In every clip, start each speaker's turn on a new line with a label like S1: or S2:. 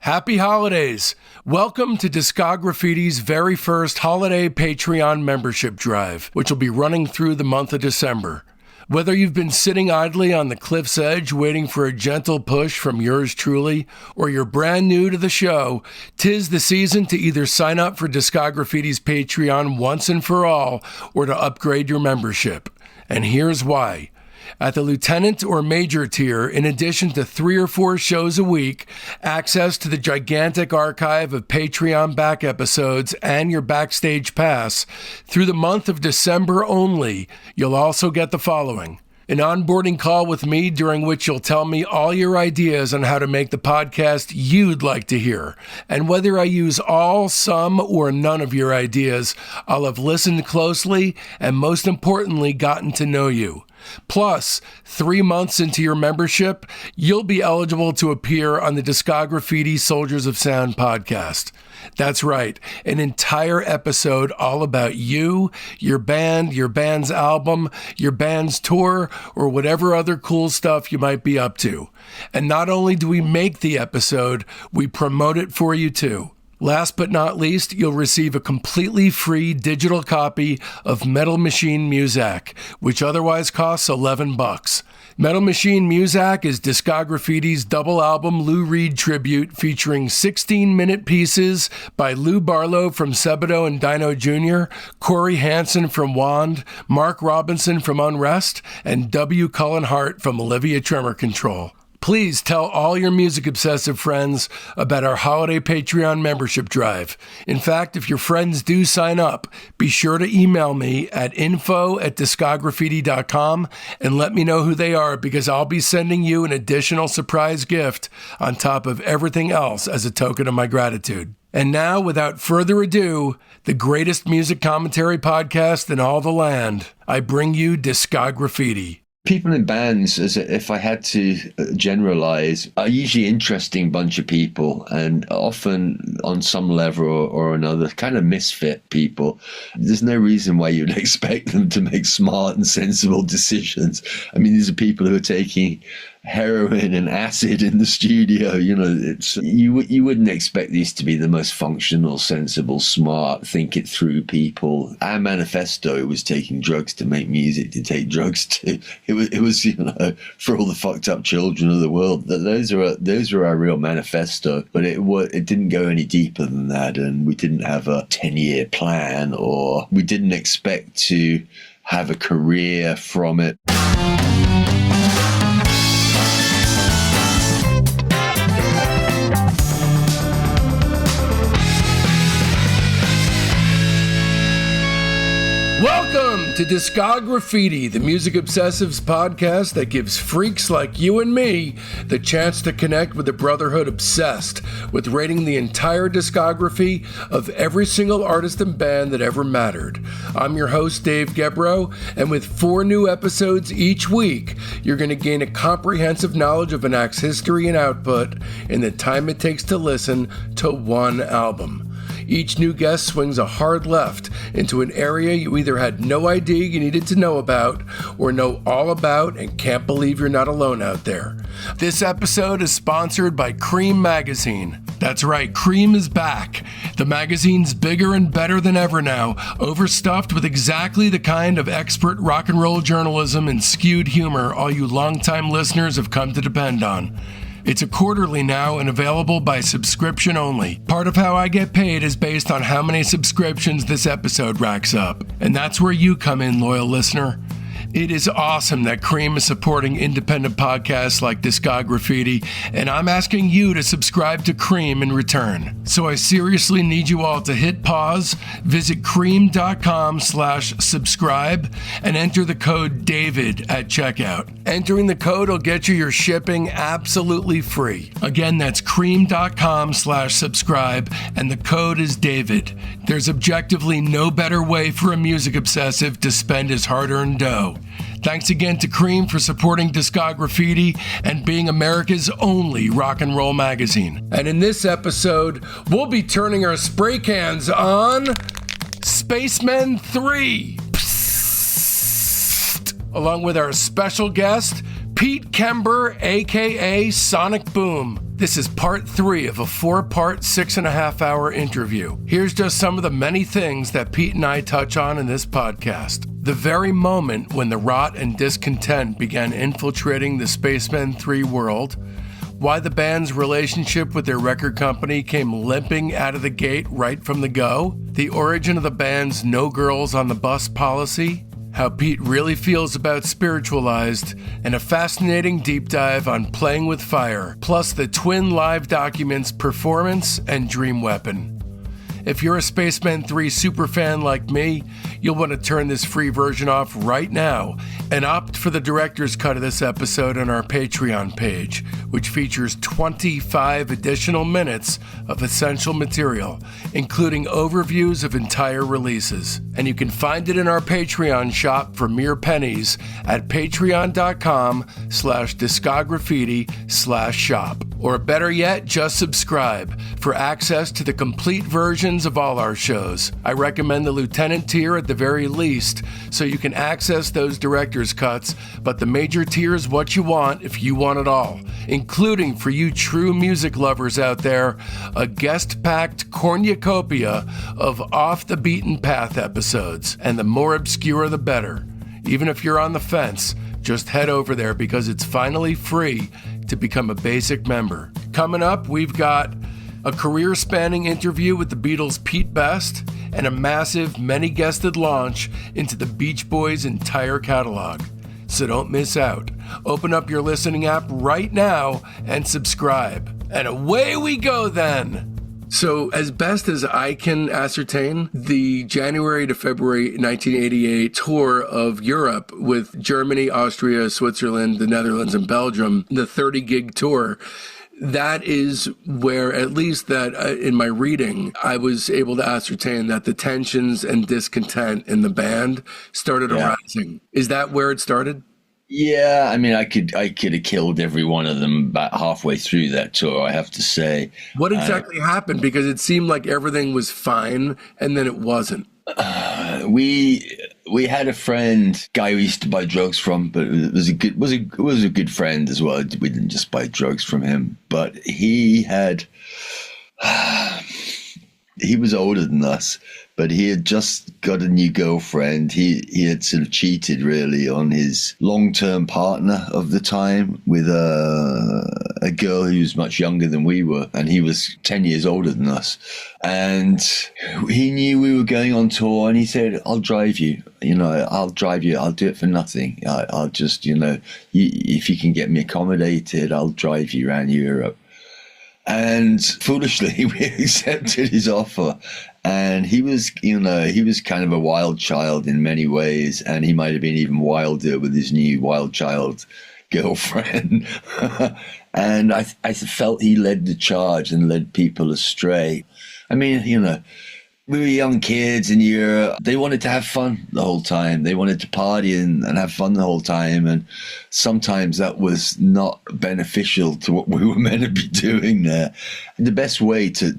S1: Happy holidays! Welcome to Discograffiti's very first holiday Patreon membership drive, which will be running through the month of December. Whether you've been sitting idly on the cliff's edge waiting for a gentle push from yours truly, or you're brand new to the show, 'tis the season to either sign up for Discograffiti's Patreon once and for all, or to upgrade your membership. And here's why. At the lieutenant or major tier, in addition to 3 or 4 shows a week, access to the gigantic archive of Patreon back episodes, and your backstage pass, through the month of December only, you'll also get the following. An onboarding call with me during which you'll tell me all your ideas on how to make the podcast you'd like to hear. And whether I use all, some, or none of your ideas, I'll have listened closely and most importantly, gotten to know you. Plus, 3 months into your membership, you'll be eligible to appear on the Discograffiti Soldiers of Sound podcast. That's right, an entire episode all about you, your band, your band's album, your band's tour, or whatever other cool stuff you might be up to. And not only do we make the episode, we promote it for you too. Last but not least, you'll receive a completely free digital copy of Metal Machine Muzak, which otherwise costs $11. Metal Machine Muzak is Discograffiti's double album Lou Reed tribute featuring 16-minute pieces by Lou Barlow from Sebadoh and Dino Jr., Corey Hansen from Wand, Mark Robinson from Unrest, and W. Cullen Hart from Olivia Tremor Control. Please tell all your music-obsessive friends about our holiday Patreon membership drive. In fact, if your friends do sign up, be sure to email me at info@discograffiti.com and let me know who they are, because I'll be sending you an additional surprise gift on top of everything else as a token of my gratitude. And now, without further ado, the greatest music commentary podcast in all the land, I bring you Discograffiti.
S2: People in bands, as if I had to generalize, are usually interesting bunch of people, and often on some level or another kind of misfit people. There's no reason why you'd expect them to make smart and sensible decisions. I mean, these are people who are taking heroin and acid in the studio. You know, it's you wouldn't expect these to be the most functional, sensible, smart, think it through people. Our manifesto was taking drugs to make music, to take drugs to it was you know, for all the fucked up children of the world. Those are our real manifesto, but it didn't go any deeper than that, and we didn't have a 10-year plan, or we didn't expect to have a career from it.
S1: Welcome to Discograffiti, the Music Obsessives podcast that gives freaks like you and me the chance to connect with a brotherhood obsessed with rating the entire discography of every single artist and band that ever mattered. I'm your host, Dave Gebrow, and with 4 new episodes each week, you're going to gain a comprehensive knowledge of an act's history and output in the time it takes to listen to one album. Each new guest swings a hard left into an area you either had no idea you needed to know about, or know all about and can't believe you're not alone out there. This episode is sponsored by Cream Magazine. That's right, Cream is back. The magazine's bigger and better than ever now, overstuffed with exactly the kind of expert rock and roll journalism and skewed humor all you longtime listeners have come to depend on. It's a quarterly now and available by subscription only. Part of how I get paid is based on how many subscriptions this episode racks up. And that's where you come in, loyal listener. It is awesome that Cream is supporting independent podcasts like Discograffiti, and I'm asking you to subscribe to Cream in return. So I seriously need you all to hit pause, visit cream.com/subscribe, and enter the code DAVID at checkout. Entering the code will get you your shipping absolutely free. Again, that's cream.com/subscribe, and the code is DAVID. There's objectively no better way for a music obsessive to spend his hard-earned dough. Thanks again to Cream for supporting Discograffiti and being America's only rock and roll magazine. And in this episode, we'll be turning our spray cans on Spacemen 3. Psst. Along with our special guest, Pete Kember, A.K.A. Sonic Boom. This is part 3 of a 4-part, 6.5-hour interview. Here's just some of the many things that Pete and I touch on in this podcast. The very moment when the rot and discontent began infiltrating the Spacemen 3 world, why the band's relationship with their record company came limping out of the gate right from the go, the origin of the band's no girls on the bus policy, how Pete really feels about Spiritualized, and a fascinating deep dive on Playing with Fire, plus the twin live documents Performance and Dreamweapon. If you're a Spaceman 3 superfan like me, you'll want to turn this free version off right now and opt for the director's cut of this episode on our Patreon page, which features 25 additional minutes of essential material, including overviews of entire releases. And you can find it in our Patreon shop for mere pennies at patreon.com/discograffiti/shop. Or better yet, just subscribe for access to the complete versions of all our shows. I recommend the Lieutenant tier at the very least, so you can access those director's cuts, but the major tier is what you want if you want it all, including, for you true music lovers out there, a guest-packed cornucopia of off-the-beaten-path episodes, and the more obscure the better. Even if you're on the fence, just head over there because it's finally free to become a basic member. Coming up, we've got a career-spanning interview with the Beatles' Pete Best and a massive, many-guested launch into the Beach Boys' entire catalog. So don't miss out. Open up your listening app right now and subscribe. And away we go then! So, as best as I can ascertain, the January to February 1988 tour of Europe with Germany, Austria, Switzerland, the Netherlands, and Belgium, the 30-gig tour, that is where, at least that in my reading, I was able to ascertain that the tensions and discontent in the band started arising. Is that where it started?
S2: Yeah, I mean, I could have killed every one of them about halfway through that tour, I have to say.
S1: What exactly happened? Because it seemed like everything was fine, and then it wasn't.
S2: We had a friend, guy we used to buy drugs from, but it was a good friend as well. We didn't just buy drugs from him, but he was older than us, but he had just got a new girlfriend. He had sort of cheated really on his long-term partner of the time with a girl who was much younger than we were, and he was 10 years older than us. And he knew we were going on tour, and he said, I'll drive you. I'll drive you. I'll do it for nothing. I'll just, if you can get me accommodated, I'll drive you around Europe. And foolishly, we accepted his offer. And he was kind of a wild child in many ways. And he might have been even wilder with his new wild child girlfriend. And I felt he led the charge and led people astray. I mean, we were young kids in Europe. They wanted to have fun the whole time. They wanted to party and have fun the whole time. And sometimes that was not beneficial to what we were meant to be doing there. The best way to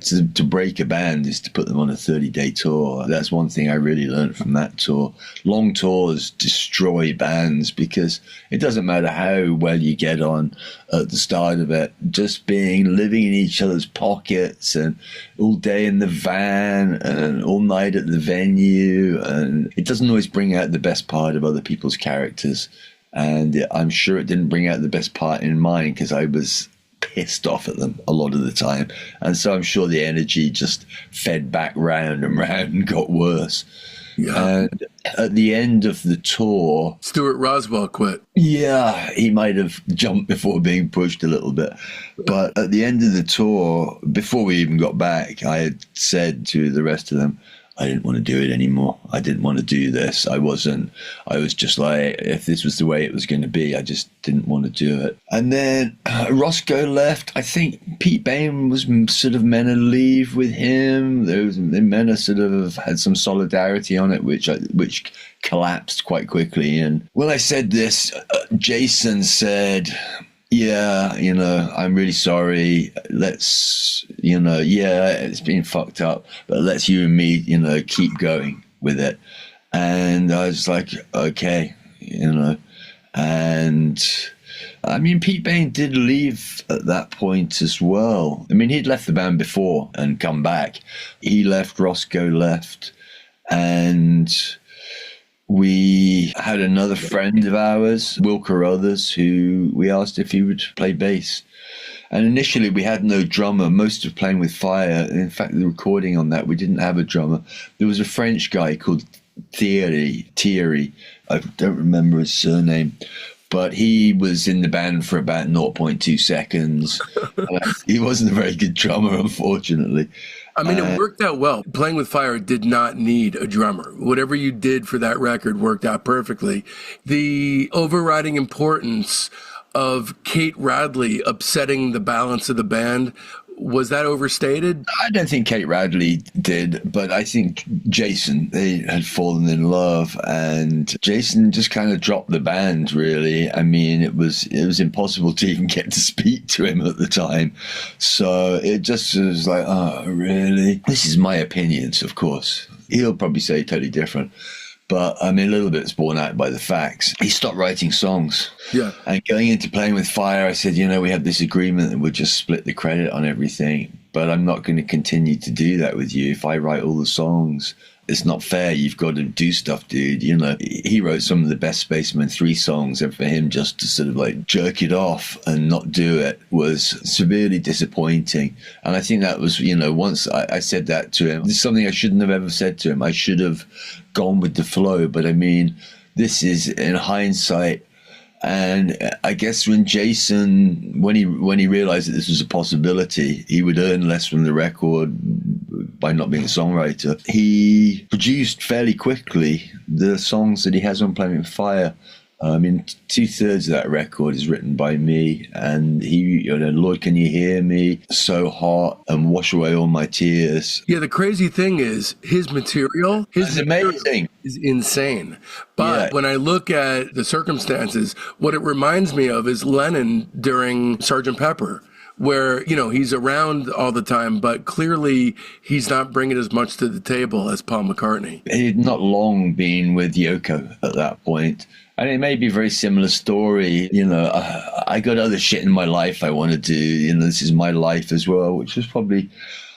S2: break a band is to put them on a 30-day tour. That's one thing I really learned from that tour. Long tours destroy bands because it doesn't matter how well you get on at the start of it. Just living in each other's pockets and all day in the van and all night at the venue, and it doesn't always bring out the best part of other people's characters. And I'm sure it didn't bring out the best part in mine because I was pissed off at them a lot of the time. And so I'm sure the energy just fed back round and round and got worse. Yeah. And at the end of the tour,
S1: Stuart Roswell quit.
S2: Yeah, he might have jumped before being pushed a little bit. But at the end of the tour, before we even got back, I had said to the rest of them, I didn't want to do it anymore. I didn't want to do this. I was just like, if this was the way it was going to be, I just didn't want to do it. And then Roscoe left. I think Pete Bain was sort of meant to leave with him. They meant to sort of had some solidarity on it, which collapsed quite quickly. And when I said this, Jason said, yeah, I'm really sorry. Let's, it's been fucked up, but let's you and me, keep going with it. And I was like, okay, and I mean, Pete Bain did leave at that point as well. I mean, he'd left the band before and come back. He left, Roscoe left, and we had another friend of ours, Will Carruthers, who we asked if he would play bass. And initially we had no drummer. Most of Playing with Fire, in fact, the recording on that, we didn't have a drummer. There was a French guy called Thierry. I don't remember his surname, but he was in the band for about 0.2 seconds. He wasn't a very good drummer, unfortunately.
S1: I mean, it worked out well. Playing with Fire did not need a drummer. Whatever you did for that record worked out perfectly. The overriding importance of Kate Radley upsetting the balance of the band, was that overstated?
S2: I don't think Kate Radley did, but I think Jason, they had fallen in love, and Jason just kind of dropped the band, really. I mean, it was impossible to even get to speak to him at the time. So it just was like, oh, really? This is my opinions, of course. He'll probably say totally different. But I mean, a little bit it's borne out by the facts. He stopped writing songs.
S1: Yeah. And
S2: going into Playing with Fire, I said, we have this agreement that we'll just split the credit on everything. But I'm not going to continue to do that with you. If I write all the songs, it's not fair. You've got to do stuff, dude. He wrote some of the best Spacemen 3 songs, and for him just to sort of like jerk it off and not do it was severely disappointing. And I think that was, once I said that to him, it's something I shouldn't have ever said to him. I should have gone with the flow. But I mean, this is in hindsight. And I guess when Jason, when he realized that this was a possibility, he would earn less from the record by not being a songwriter. He produced fairly quickly the songs that he has on Playing with Fire. I mean, 2/3 of that record is written by me, and he, Lord, Can You Hear Me, So Hot, and Wash Away All My Tears.
S1: Yeah, the crazy thing is his material
S2: amazing.
S1: Is insane. But when I look at the circumstances, what it reminds me of is Lennon during Sgt. Pepper, where, he's around all the time, but clearly he's not bringing as much to the table as Paul McCartney.
S2: He'd not long been with Yoko at that point. And it may be a very similar story. I got other shit in my life I want to do. This is my life as well, which was probably,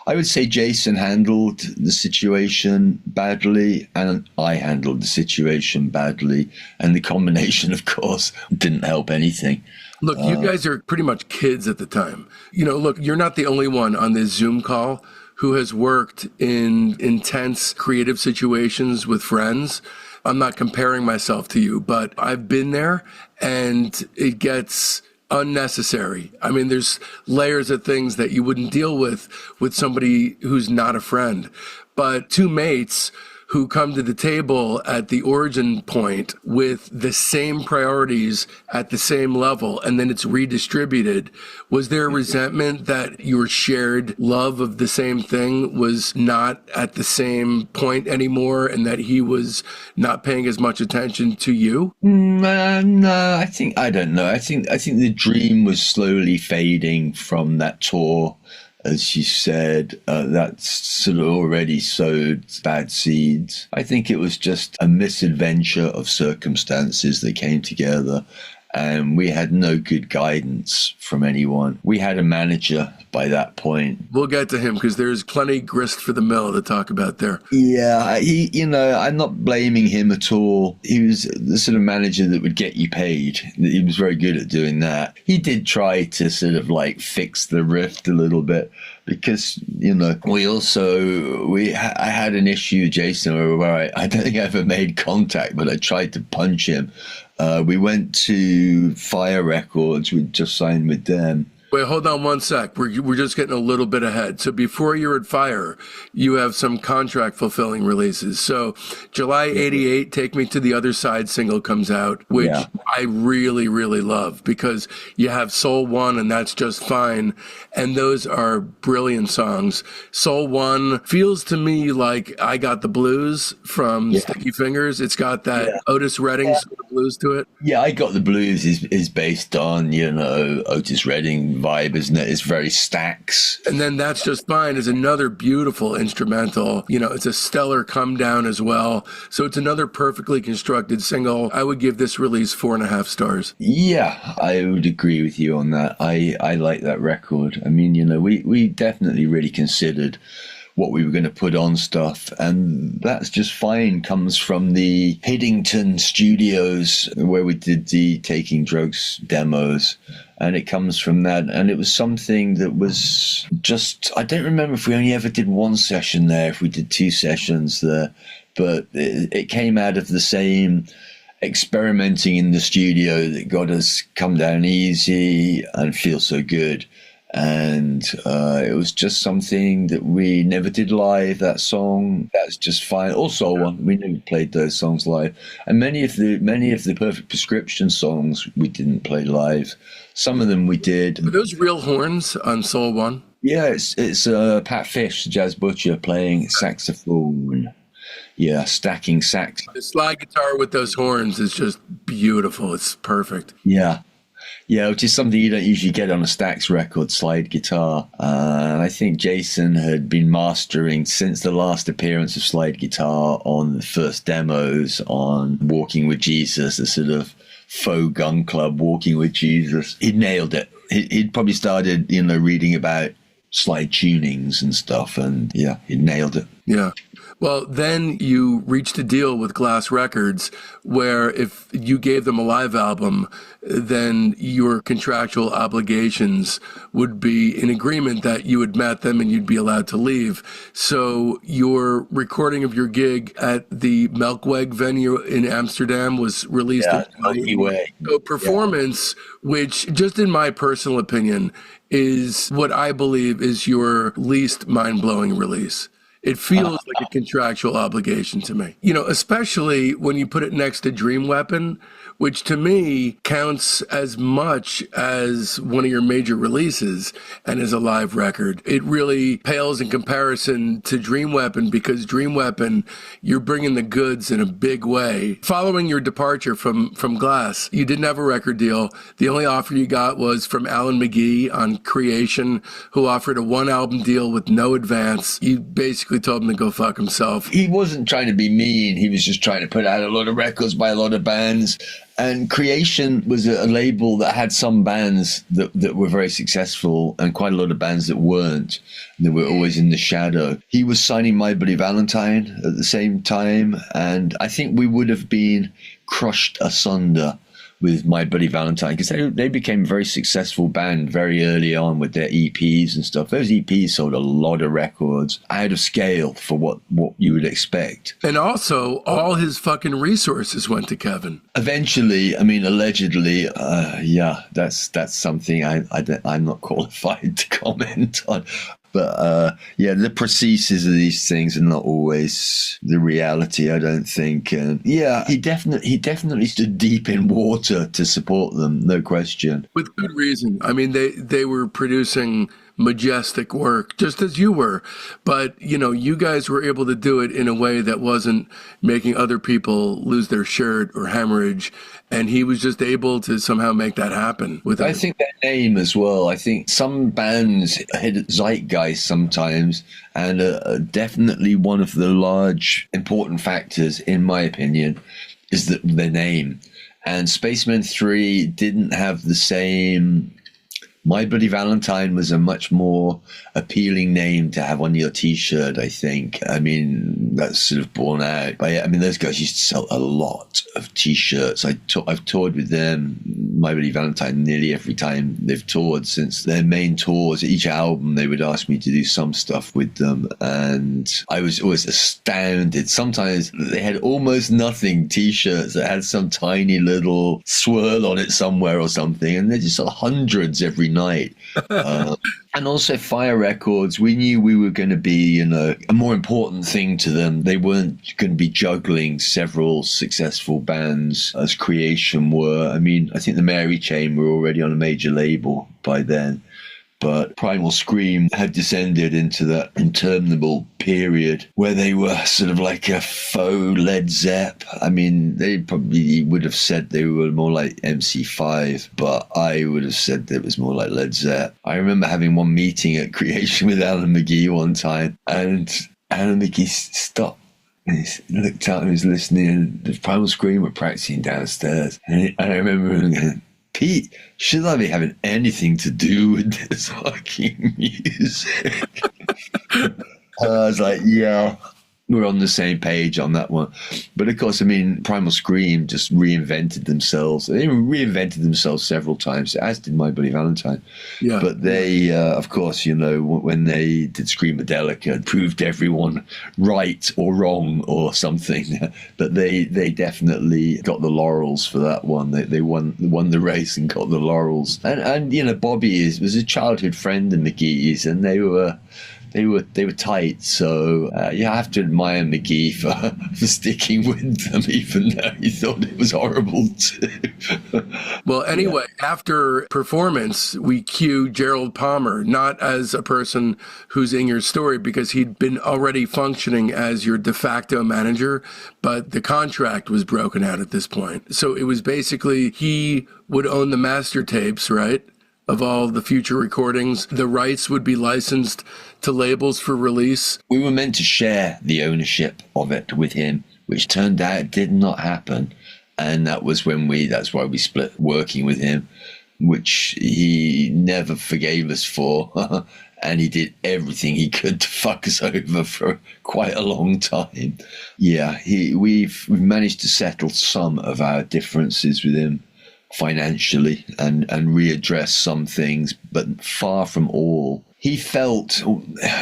S2: I would say Jason handled the situation badly, and I handled the situation badly. And the combination, of course, didn't help anything.
S1: Look, you guys are pretty much kids at the time. Look, you're not the only one on this Zoom call who has worked in intense creative situations with friends. I'm not comparing myself to you, but I've been there, and it gets unnecessary. I mean, there's layers of things that you wouldn't deal with somebody who's not a friend. But two mates who come to the table at the origin point with the same priorities at the same level, and then it's redistributed. Was there a resentment that your shared love of the same thing was not at the same point anymore, and that he was not paying as much attention to you?
S2: No, I don't know. I think the dream was slowly fading from that tour. As you said, that's sort of already sowed bad seeds. I think it was just a misadventure of circumstances that came together, and we had no good guidance from anyone. We had a manager by that point.
S1: We'll get to him because there's plenty grist for the mill to talk about there.
S2: Yeah, I'm not blaming him at all. He was the sort of manager that would get you paid. He was very good at doing that. He did try to sort of like fix the rift a little bit because, I had an issue, Jason, where I don't think I ever made contact, but I tried to punch him. We went to Fire Records. We just signed with them.
S1: Wait, hold on one sec. We're just getting a little bit ahead. So before you're at Fire, you have some contract fulfilling releases. So July 88, Take Me to the Other Side single comes out, which I really, really love because you have Soul One and That's Just Fine. And those are brilliant songs. Soul One feels to me like I Got the Blues from Sticky Fingers. It's got that Otis Redding sort of blues to it.
S2: Yeah, I Got the Blues is based on, Otis Redding vibe, isn't it? It's very Stax.
S1: And then That's Just Fine is another beautiful instrumental. You know, it's a stellar come down as well. So it's another perfectly constructed single. I would give this release 4.5 stars.
S2: Yeah, I would agree with you on that. I like that record. I mean, you know, we definitely really considered what we were going to put on stuff, and That's Just Fine comes from the Hiddington Studios where we did the Taking Drugs demos, and it comes from that. And it was something that was just, I don't remember if we only ever did one session there, if we did 2 sessions there, but it came out of the same experimenting in the studio that got us Come Down Easy and Feel So Good. And it was just something that we never did live. That song, That's Just Fine. Also, we never played those songs live. And many of the Perfect Prescription songs we didn't play live. Some of them we did.
S1: Are those real horns on Soul One?
S2: Yeah, it's Pat Fish, the jazz butcher, playing saxophone. Yeah, stacking sax.
S1: The slide guitar with those horns is just beautiful. It's perfect.
S2: Yeah, which is something you don't usually get on a Stax record, slide guitar. And I think Jason had been mastering since the last appearance of slide guitar on the first demos on Walking with Jesus, a sort of faux gun club Walking with Jesus. He'd nailed it. He'd probably started, you know, reading about slide tunings and stuff, and yeah, he'd nailed it.
S1: Yeah. Well, then you reached a deal with Glass Records where if you gave them a live album, then your contractual obligations would be in agreement that you had met them and you'd be allowed to leave. So your recording of your gig at the Melkweg venue in Amsterdam was released.
S2: Milky Way.
S1: So Performance, which just in my personal opinion is what I believe is your least mind-blowing release. It feels like a contractual obligation to me, you know, especially when you put it next to Dreamweapon, which to me counts as much as one of your major releases and is a live record. It really pales in comparison to Dreamweapon because Dreamweapon, you're bringing the goods in a big way. Following your departure from Glass, you didn't have a record deal. The only offer you got was from Alan McGee on Creation, who offered a 1-album deal with no advance. You basically told him to go fuck himself.
S2: He wasn't trying to be mean. He was just trying to put out a lot of records by a lot of bands. And Creation was a label that had some bands that were very successful and quite a lot of bands that weren't. They were always in the shadow. He was signing My Bloody Valentine at the same time. And I think we would have been crushed asunder with My Bloody Valentine, because they became a very successful band very early on with their EPs and stuff. Those EPs sold a lot of records out of scale for what you would expect.
S1: And also, all his fucking resources went to Kevin.
S2: Eventually, I mean, allegedly, that's something I'm not qualified to comment on. But the processes of these things are not always the reality, I don't think. And yeah, he definitely stood deep in water to support them, no question.
S1: With good reason. I mean, they were producing majestic work, just as you were. But, you know, you guys were able to do it in a way that wasn't making other people lose their shirt or hemorrhage. And he was just able to somehow make that happen.
S2: I think their name as well. I think some bands hit zeitgeist sometimes, and definitely one of the large important factors, in my opinion, is that their name. And Spacemen 3 didn't have the same. My Bloody Valentine was a much more appealing name to have on your T-shirt, I think. I mean, that's sort of borne out. But I mean, those guys used to sell a lot of T-shirts. I've toured with them, My Bloody Valentine, nearly every time they've toured since their main tours. Each album, they would ask me to do some stuff with them. And I was always astounded. Sometimes they had almost nothing T-shirts that had some tiny little swirl on it somewhere or something. And they just sold hundreds every night. And also Fire Records, we knew we were going to be, you know, a more important thing to them. They weren't going to be juggling several successful bands as Creation were. I mean, I think the Mary Chain were already on a major label by then. But Primal Scream had descended into that interminable period where they were sort of like a faux Led Zepp. I mean, they probably would have said they were more like MC5, but I would have said that it was more like Led Zepp. I remember having one meeting at Creation with Alan McGee one time, and Alan McGee stopped. And he looked out and was listening, and the Primal Scream were practicing downstairs. And I remember him going, Pete, should I be having anything to do with this fucking music? I was like, yeah, we're on the same page on that one. But of course, I mean, Primal Scream just reinvented themselves. They reinvented themselves several times, as did My Bloody Valentine. Yeah. But they, of course, you know, when they did Screamadelica, proved everyone right or wrong or something. But they definitely got the laurels for that one. They won the race and got the laurels. And you know, Bobby was a childhood friend of McGee's, and they were tight, so you have to admire McGee for sticking with them, even though he thought it was horrible too.
S1: Well, anyway, after Performance, we cue Gerald Palmer, not as a person who's in your story, because he'd been already functioning as your de facto manager, but the contract was broken out at this point. So it was basically he would own the master tapes, right? Of all the future recordings, the rights would be licensed to labels for release.
S2: We were meant to share the ownership of it with him, which turned out did not happen. And that was that's why we split working with him, which he never forgave us for. And he did everything he could to fuck us over for quite a long time. Yeah, we've managed to settle some of our differences with him financially and readdress some things, but far from all. He felt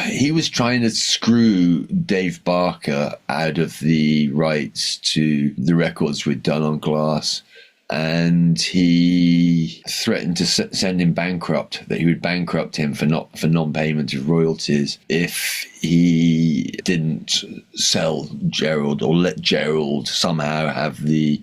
S2: he was trying to screw Dave Barker out of the rights to the records we'd done on Glass, and he threatened to send him bankrupt, that he would bankrupt him for non-payment of royalties if he didn't sell Gerald or let Gerald somehow have the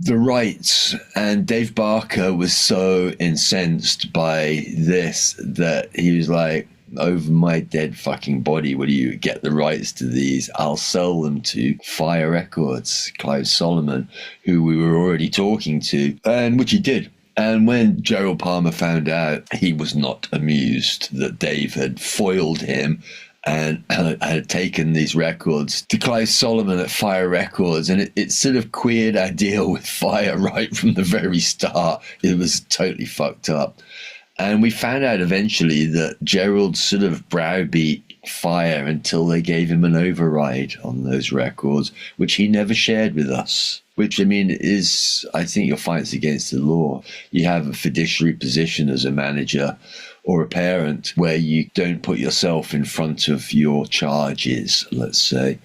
S2: rights. And Dave Barker was so incensed by this that he was like, over my dead fucking body, will you get the rights to these? I'll sell them to Fire Records, Clive Solomon, who we were already talking to, and which he did. And when Gerald Palmer found out, he was not amused that Dave had foiled him and had taken these records to Clive Solomon at Fire Records, and it sort of queered our deal with Fire right from the very start. It was totally fucked up. And we found out eventually that Gerald sort of browbeat Fire until they gave him an override on those records, which he never shared with us. Which, I mean, is, I think you'll find it's against the law. You have a fiduciary position as a manager or a parent where you don't put yourself in front of your charges, let's say,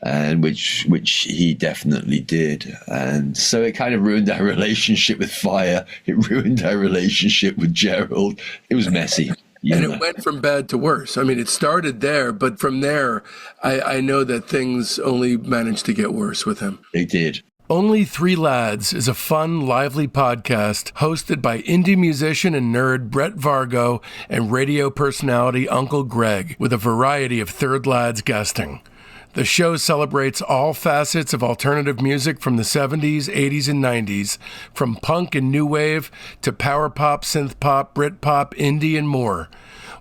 S2: and which he definitely did. And so it kind of ruined our relationship with Fire. It ruined our relationship with Gerald. It was messy.
S1: And it went from bad to worse. I mean, it started there, but from there, I know that things only managed to get worse with him.
S2: They did.
S1: Only Three Lads is a fun, lively podcast hosted by indie musician and nerd Brett Vargo and radio personality Uncle Greg, with a variety of third lads guesting. The show celebrates all facets of alternative music from the 70s, 80s, and 90s, from punk and new wave to power pop, synth pop, Brit pop, indie, and more.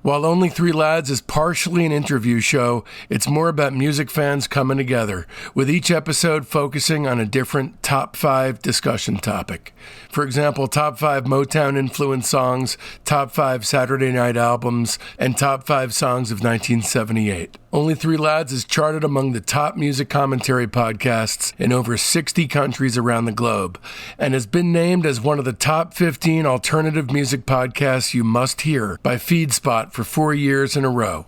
S1: While Only Three Lads is partially an interview show, it's more about music fans coming together, with each episode focusing on a different top 5 discussion topic. For example, top 5 Motown-influenced songs, top 5 Saturday night albums, and top 5 songs of 1978. Only Three Lads is charted among the top music commentary podcasts in over 60 countries around the globe, and has been named as one of the top 15 alternative music podcasts you must hear by FeedSpot for 4 years in a row.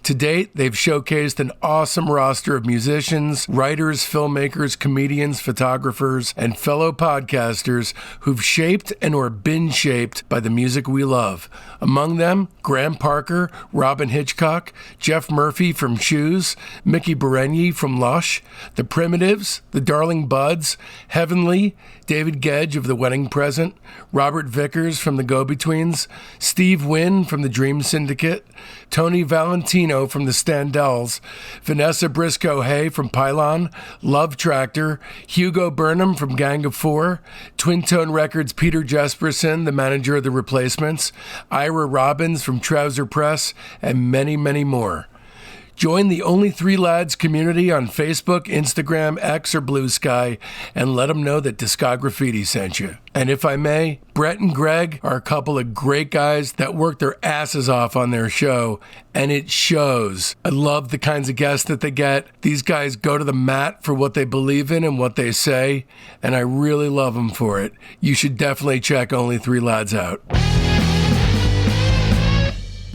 S1: To date, they've showcased an awesome roster of musicians, writers, filmmakers, comedians, photographers, and fellow podcasters who've shaped and or been shaped by the music we love. Among them, Graham Parker, Robin Hitchcock, Jeff Murphy from Shoes, Mickey Berenyi from Lush, The Primitives, The Darling Buds, Heavenly, David Gedge of The Wedding Present, Robert Vickers from The Go-Betweens, Steve Wynn from The Dream Syndicate, Tony Valentino from The Standells, Vanessa Briscoe-Hay from Pylon, Love Tractor, Hugo Burnham from Gang of Four, Twin Tone Records' Peter Jesperson, the manager of The Replacements, Ira Robbins from Trouser Press, and many, many more. Join the Only Three Lads community on Facebook, Instagram, X, or Blue Sky, and let them know that Discograffiti sent you. And if I may, Brett and Greg are a couple of great guys that work their asses off on their show, and it shows. I love the kinds of guests that they get. These guys go to the mat for what they believe in and what they say, and I really love them for it. You should definitely check Only Three Lads out.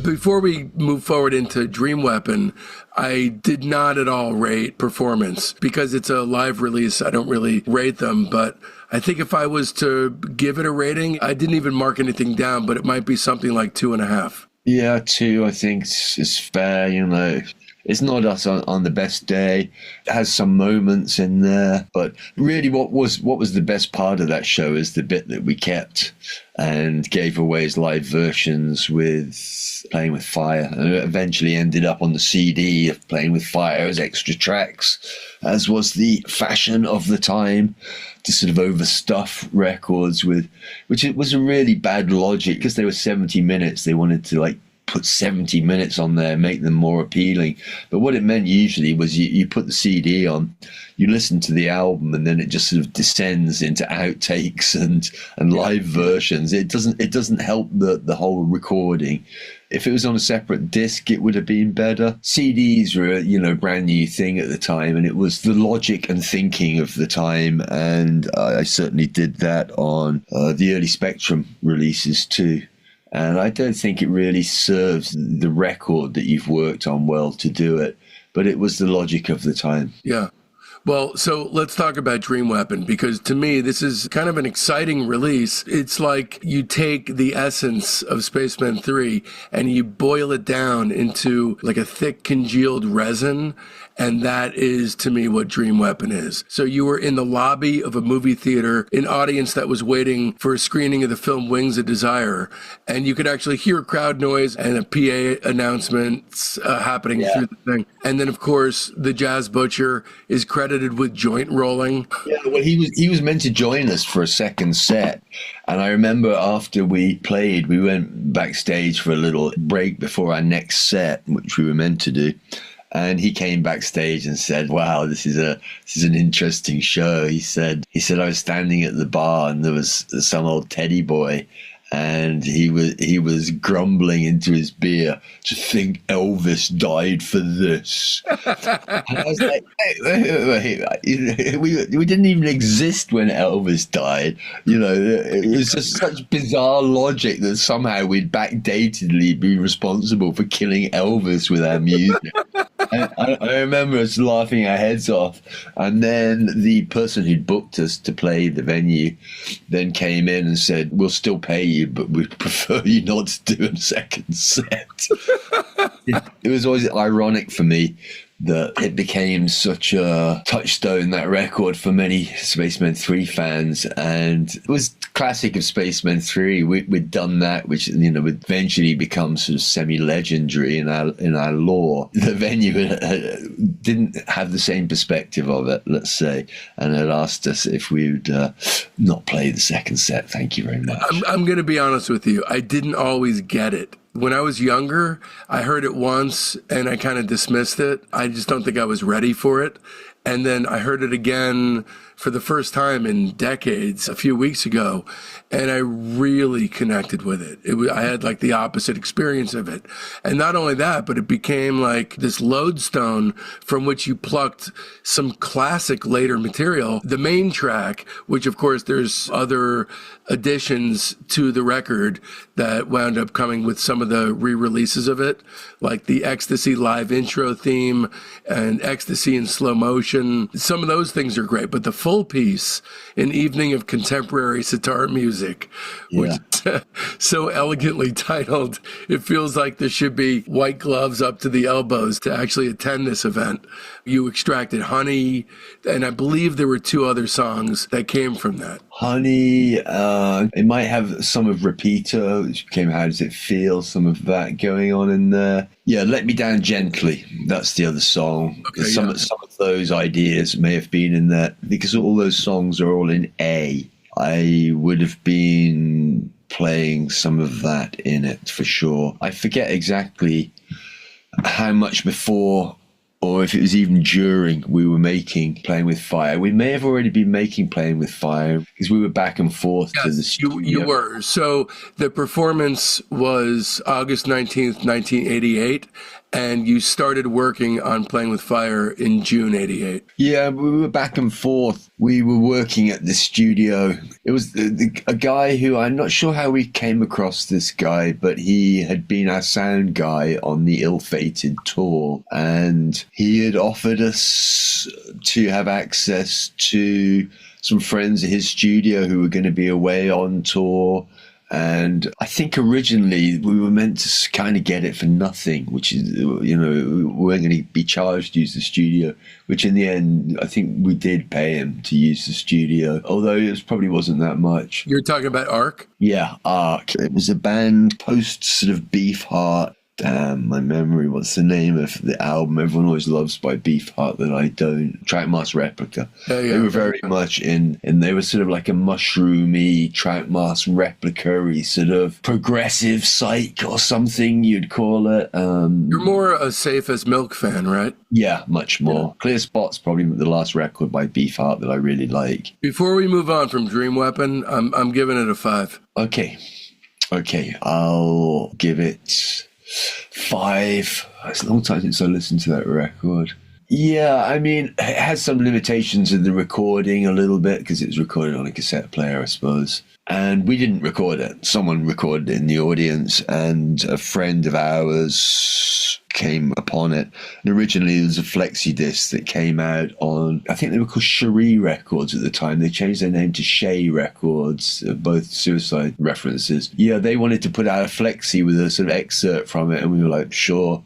S1: Before we move forward into Dreamweapon, I did not at all rate Performance. Because it's a live release, I don't really rate them, but I think if I was to give it a rating, I didn't even mark anything down, but it might be something like 2.5.
S2: Yeah, 2, I think is fair, you know. It's not us on the best day. It has some moments in there, but really what was the best part of that show is the bit that we kept and gave away as live versions with Playing with Fire, and it eventually ended up on the CD of Playing with Fire as extra tracks, as was the fashion of the time, to sort of overstuff records with, which it was a really bad logic because they were 70 minutes. They wanted to like put 70 minutes on there, make them more appealing. But what it meant usually was you put the CD on, you listen to the album, and then it just sort of descends into outtakes and live versions. It doesn't help the whole recording. If it was on a separate disc, it would have been better. CDs were a brand new thing at the time, and it was the logic and thinking of the time. And I certainly did that on the early Spectrum releases too. And I don't think it really serves the record that you've worked on well to do it, but it was the logic of the time.
S1: Yeah. Well, so let's talk about Dreamweapon, because to me, this is kind of an exciting release. It's like you take the essence of Spaceman 3 and you boil it down into like a thick congealed resin. And that is, to me, what Dreamweapon is. So you were in the lobby of a movie theater, an audience that was waiting for a screening of the film Wings of Desire, and you could actually hear crowd noise and a PA announcements happening through the thing. And then, of course, the Jazz Butcher is credited with joint rolling.
S2: Yeah, well, he was meant to join us for a second set. And I remember after we played, we went backstage for a little break before our next set, which we were meant to do. And he came backstage and said, "Wow, this is an interesting show." He said I was standing at the bar and there was some old teddy boy, and he was grumbling into his beer, "To think Elvis died for this." And I was like, wait. We didn't even exist when Elvis died. It was just such bizarre logic that somehow we'd backdatedly be responsible for killing Elvis with our music. I remember us laughing our heads off, and then the person who'd booked us to play the venue then came in and said, "We'll still pay you, but we'd prefer you not to do a second set." It was always ironic for me that it became such a touchstone, that record, for many Spaceman 3 fans. And it was classic of Spaceman 3. We'd done that, which would eventually become sort of semi-legendary in our lore. The venue didn't have the same perspective of it, let's say, and had asked us if we would not play the second set. Thank you very much.
S1: I'm going to be honest with you. I didn't always get it. When I was younger, I heard it once and I kind of dismissed it. I just don't think I was ready for it. And then I heard it again for the first time in decades a few weeks ago, and I really connected with it. I had like the opposite experience of it. And not only that, but it became like this lodestone from which you plucked some classic later material. The main track, which of course there's other additions to the record that wound up coming with some of the re-releases of it, like the Ecstasy live intro theme and Ecstasy in slow motion. Some of those things are great, but the full piece, An Evening of Contemporary Sitar Music, which is so elegantly titled, it feels like there should be white gloves up to the elbows to actually attend this event. You extracted Honey, and I believe there were two other songs that came from that.
S2: Honey, it might have some of Repeater, which became How Does It Feel, some of that going on in there. Yeah, Let Me Down Gently, that's the other song.
S1: Okay,
S2: some of those ideas may have been in there, because all those songs are all in A. I would have been playing some of that in it for sure. I forget exactly how much before, or if it was even during, we were making Playing with Fire. We may have already been making Playing with Fire because we were back and forth to the studio.
S1: You were. So the performance was August 19th, 1988, and you started working on Playing with Fire in June 88.
S2: Yeah, we were back and forth. We were working at the studio. It was a guy who, I'm not sure how we came across this guy, but he had been our sound guy on the Ill-Fated tour, and he had offered us to have access to some friends at his studio who were going to be away on tour. And I think originally we were meant to kind of get it for nothing, which is, we weren't going to be charged to use the studio, which in the end, I think we did pay him to use the studio, although it probably wasn't that much.
S1: You're talking about Ark?
S2: Yeah, Ark. It was a band post sort of Beefheart. Damn, my memory. What's the name of the album everyone always loves by Beefheart that I don't? Troutmask Replica. They were very much in, and they were sort of like a mushroomy, Troutmask Replica-y sort of progressive psych or something you'd call it.
S1: You're more a Safe as Milk fan, right?
S2: Yeah, much more. Yeah. Clear Spot's probably the last record by Beefheart that I really like.
S1: Before we move on from Dreamweapon, I'm giving it a 5.
S2: Okay, I'll give it 5. It's a long time since I listened to that record. Yeah, I mean, it has some limitations in the recording a little bit because it was recorded on a cassette player, I suppose. And we didn't record it. Someone recorded it in the audience, and a friend of ours came upon it. And originally there was a flexi disc that came out on, I think they were called Cherie Records at the time. They changed their name to Shay Records, both Suicide references. Yeah, they wanted to put out a flexi with a sort of excerpt from it, and we were like, sure.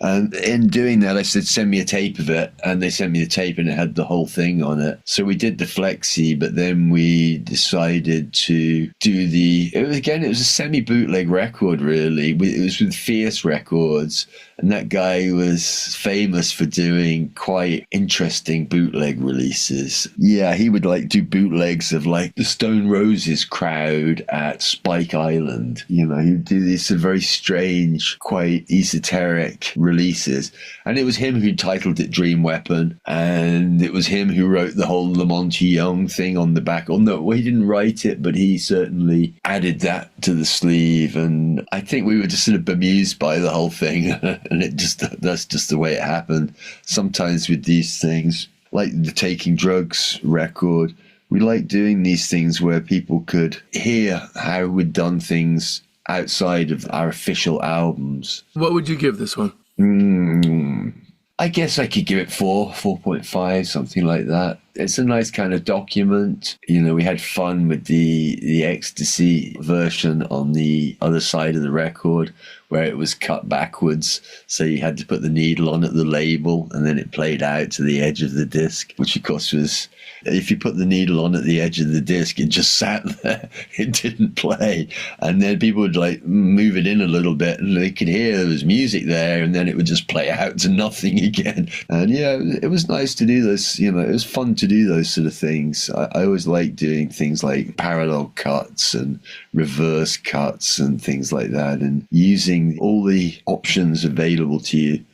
S2: And in doing that, I said, send me a tape of it. And they sent me the tape, and it had the whole thing on it. So we did the flexi, but then we decided to do it was a semi-bootleg record, really. It was with Fierce Records. And that guy was famous for doing quite interesting bootleg releases. Yeah, he would do bootlegs of the Stone Roses crowd at Spike Island. He would do these sort of very strange, quite esoteric releases. And it was him who titled it Dreamweapon. And it was him who wrote the whole Lamont Young thing on the back. Oh, no, well, he didn't write it, but he certainly added that to the sleeve. And I think we were just sort of bemused by the whole thing. And that's just the way it happened. Sometimes with these things, like the Taking Drugs record, we like doing these things where people could hear how we'd done things outside of our official albums.
S1: What would you give this one?
S2: I guess I could give it 4.5, something like that. It's a nice kind of document. We had fun with the Ecstasy version on the other side of the record, where it was cut backwards. So you had to put the needle on at the label, and then it played out to the edge of the disc, which of course was, if you put the needle on at the edge of the disc, it just sat there. It didn't play. And then people would move it in a little bit, and they could hear there was music there, and then it would just play out to nothing again. And yeah, it was nice to do this. It was fun to do those sort of things. I always like doing things like parallel cuts and reverse cuts and things like that, and using all the options available to you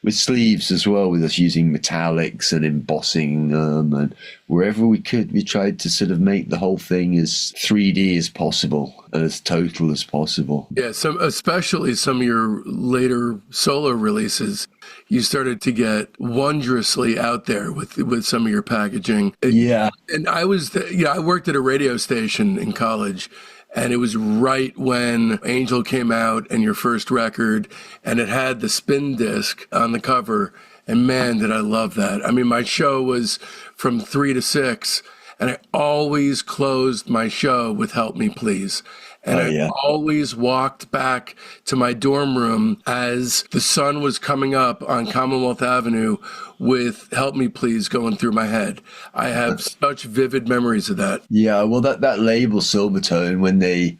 S2: with sleeves as well, with us using metallics and embossing them, and wherever we could, we tried to sort of make the whole thing as 3D as possible, as total as possible.
S1: Yeah, especially some of your later solo releases, you started to get wondrously out there with some of your packaging.
S2: Yeah.
S1: And I worked at a radio station in college, and it was right when Angel came out and your first record, and it had the spin disc on the cover. And man, did I love that. I mean, my show was from 3 to 6, and I always closed my show with Help Me Please. And I always walked back to my dorm room as the sun was coming up on Commonwealth Avenue with Help Me Please going through my head. I have such vivid memories of that.
S2: Yeah, well, that label Silvertone, when they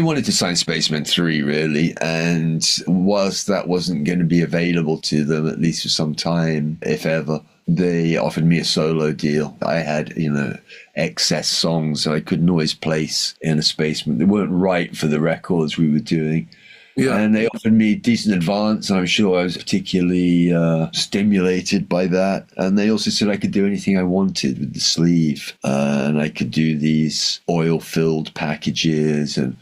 S2: wanted to sign Spacemen 3, really, and whilst that wasn't going to be available to them, at least for some time, if ever, they offered me a solo deal. I had, excess songs that I couldn't always place in a Spaceman. They weren't right for the records we were doing. Yeah. And they offered me decent advance, and I'm sure I was particularly stimulated by that. And they also said I could do anything I wanted with the sleeve, and I could do these oil-filled packages and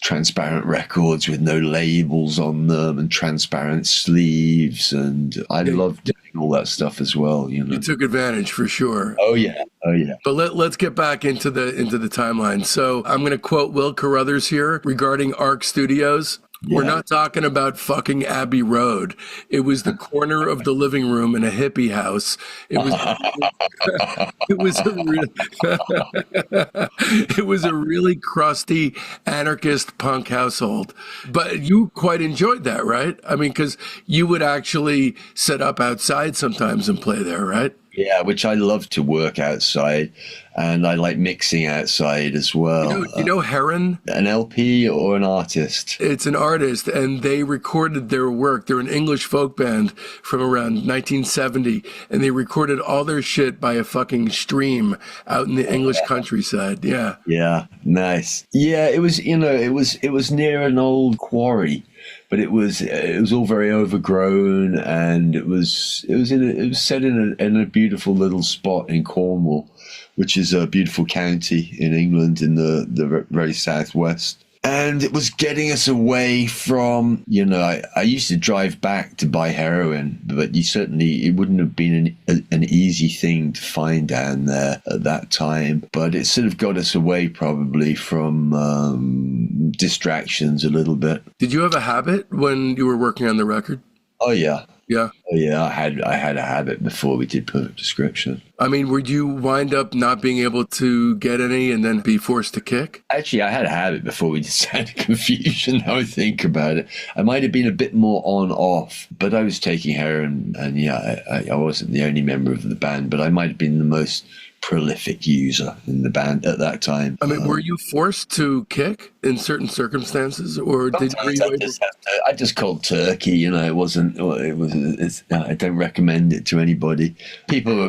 S2: transparent records with no labels on them and transparent sleeves, and I loved doing all that stuff as well. You
S1: took advantage for sure.
S2: Oh yeah.
S1: But let's get back into the timeline. So I'm going to quote Will Carruthers here regarding Ark Studios. Yeah. We're not talking about fucking Abbey Road. It was the corner of the living room in a hippie house. It was a really crusty anarchist punk household. But you quite enjoyed that, right? I mean, because you would actually set up outside sometimes and play there, right?
S2: Yeah, which I love to work outside, and I like mixing outside as well.
S1: You know Heron?
S2: An LP or an artist?
S1: It's an artist, and they recorded their work. They're an English folk band from around 1970, and they recorded all their shit by a fucking stream out in the English countryside. Yeah.
S2: Yeah, nice. Yeah, it was, it was near an old quarry. But it was all very overgrown, and it was set in a beautiful little spot in Cornwall, which is a beautiful county in England in the very southwest. And it was getting us away from, I used to drive back to buy heroin, but it wouldn't have been an easy thing to find down there at that time. But it sort of got us away probably from distractions a little bit.
S1: Did you have a habit when you were working on the record?
S2: Oh, yeah.
S1: Yeah.
S2: Oh, yeah, I had a habit before we did Perfect Description.
S1: I mean, would you wind up not being able to get any and then be forced to kick?
S2: Actually, I had a habit before we did Sound of Confusion, now I think about it. I might have been a bit more on-off, but I was taking heroin, and I wasn't the only member of the band, but I might have been the most prolific user in the band at that time.
S1: I mean, were you forced to kick in certain circumstances, or did
S2: I just called turkey? It wasn't. I don't recommend it to anybody. People,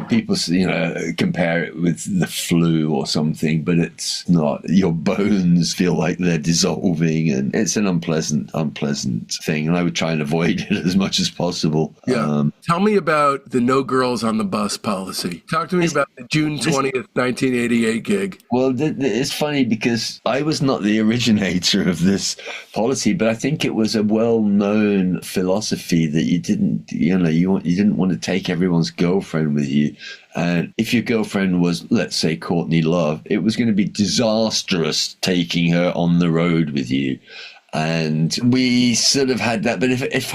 S2: compare it with the flu or something, but it's not. Your bones feel like they're dissolving, and it's an unpleasant thing. And I would try and avoid it as much as possible.
S1: Yeah. Tell me about the No Girls on the Bus policy. Talk to me about the June 20th, 1988 gig.
S2: Well, it's funny because I was not the originator of this policy, but I think it was a well-known philosophy that you didn't want to take everyone's girlfriend with you. And if your girlfriend was, let's say, Courtney Love, it was going to be disastrous taking her on the road with you. And we sort of had that, but if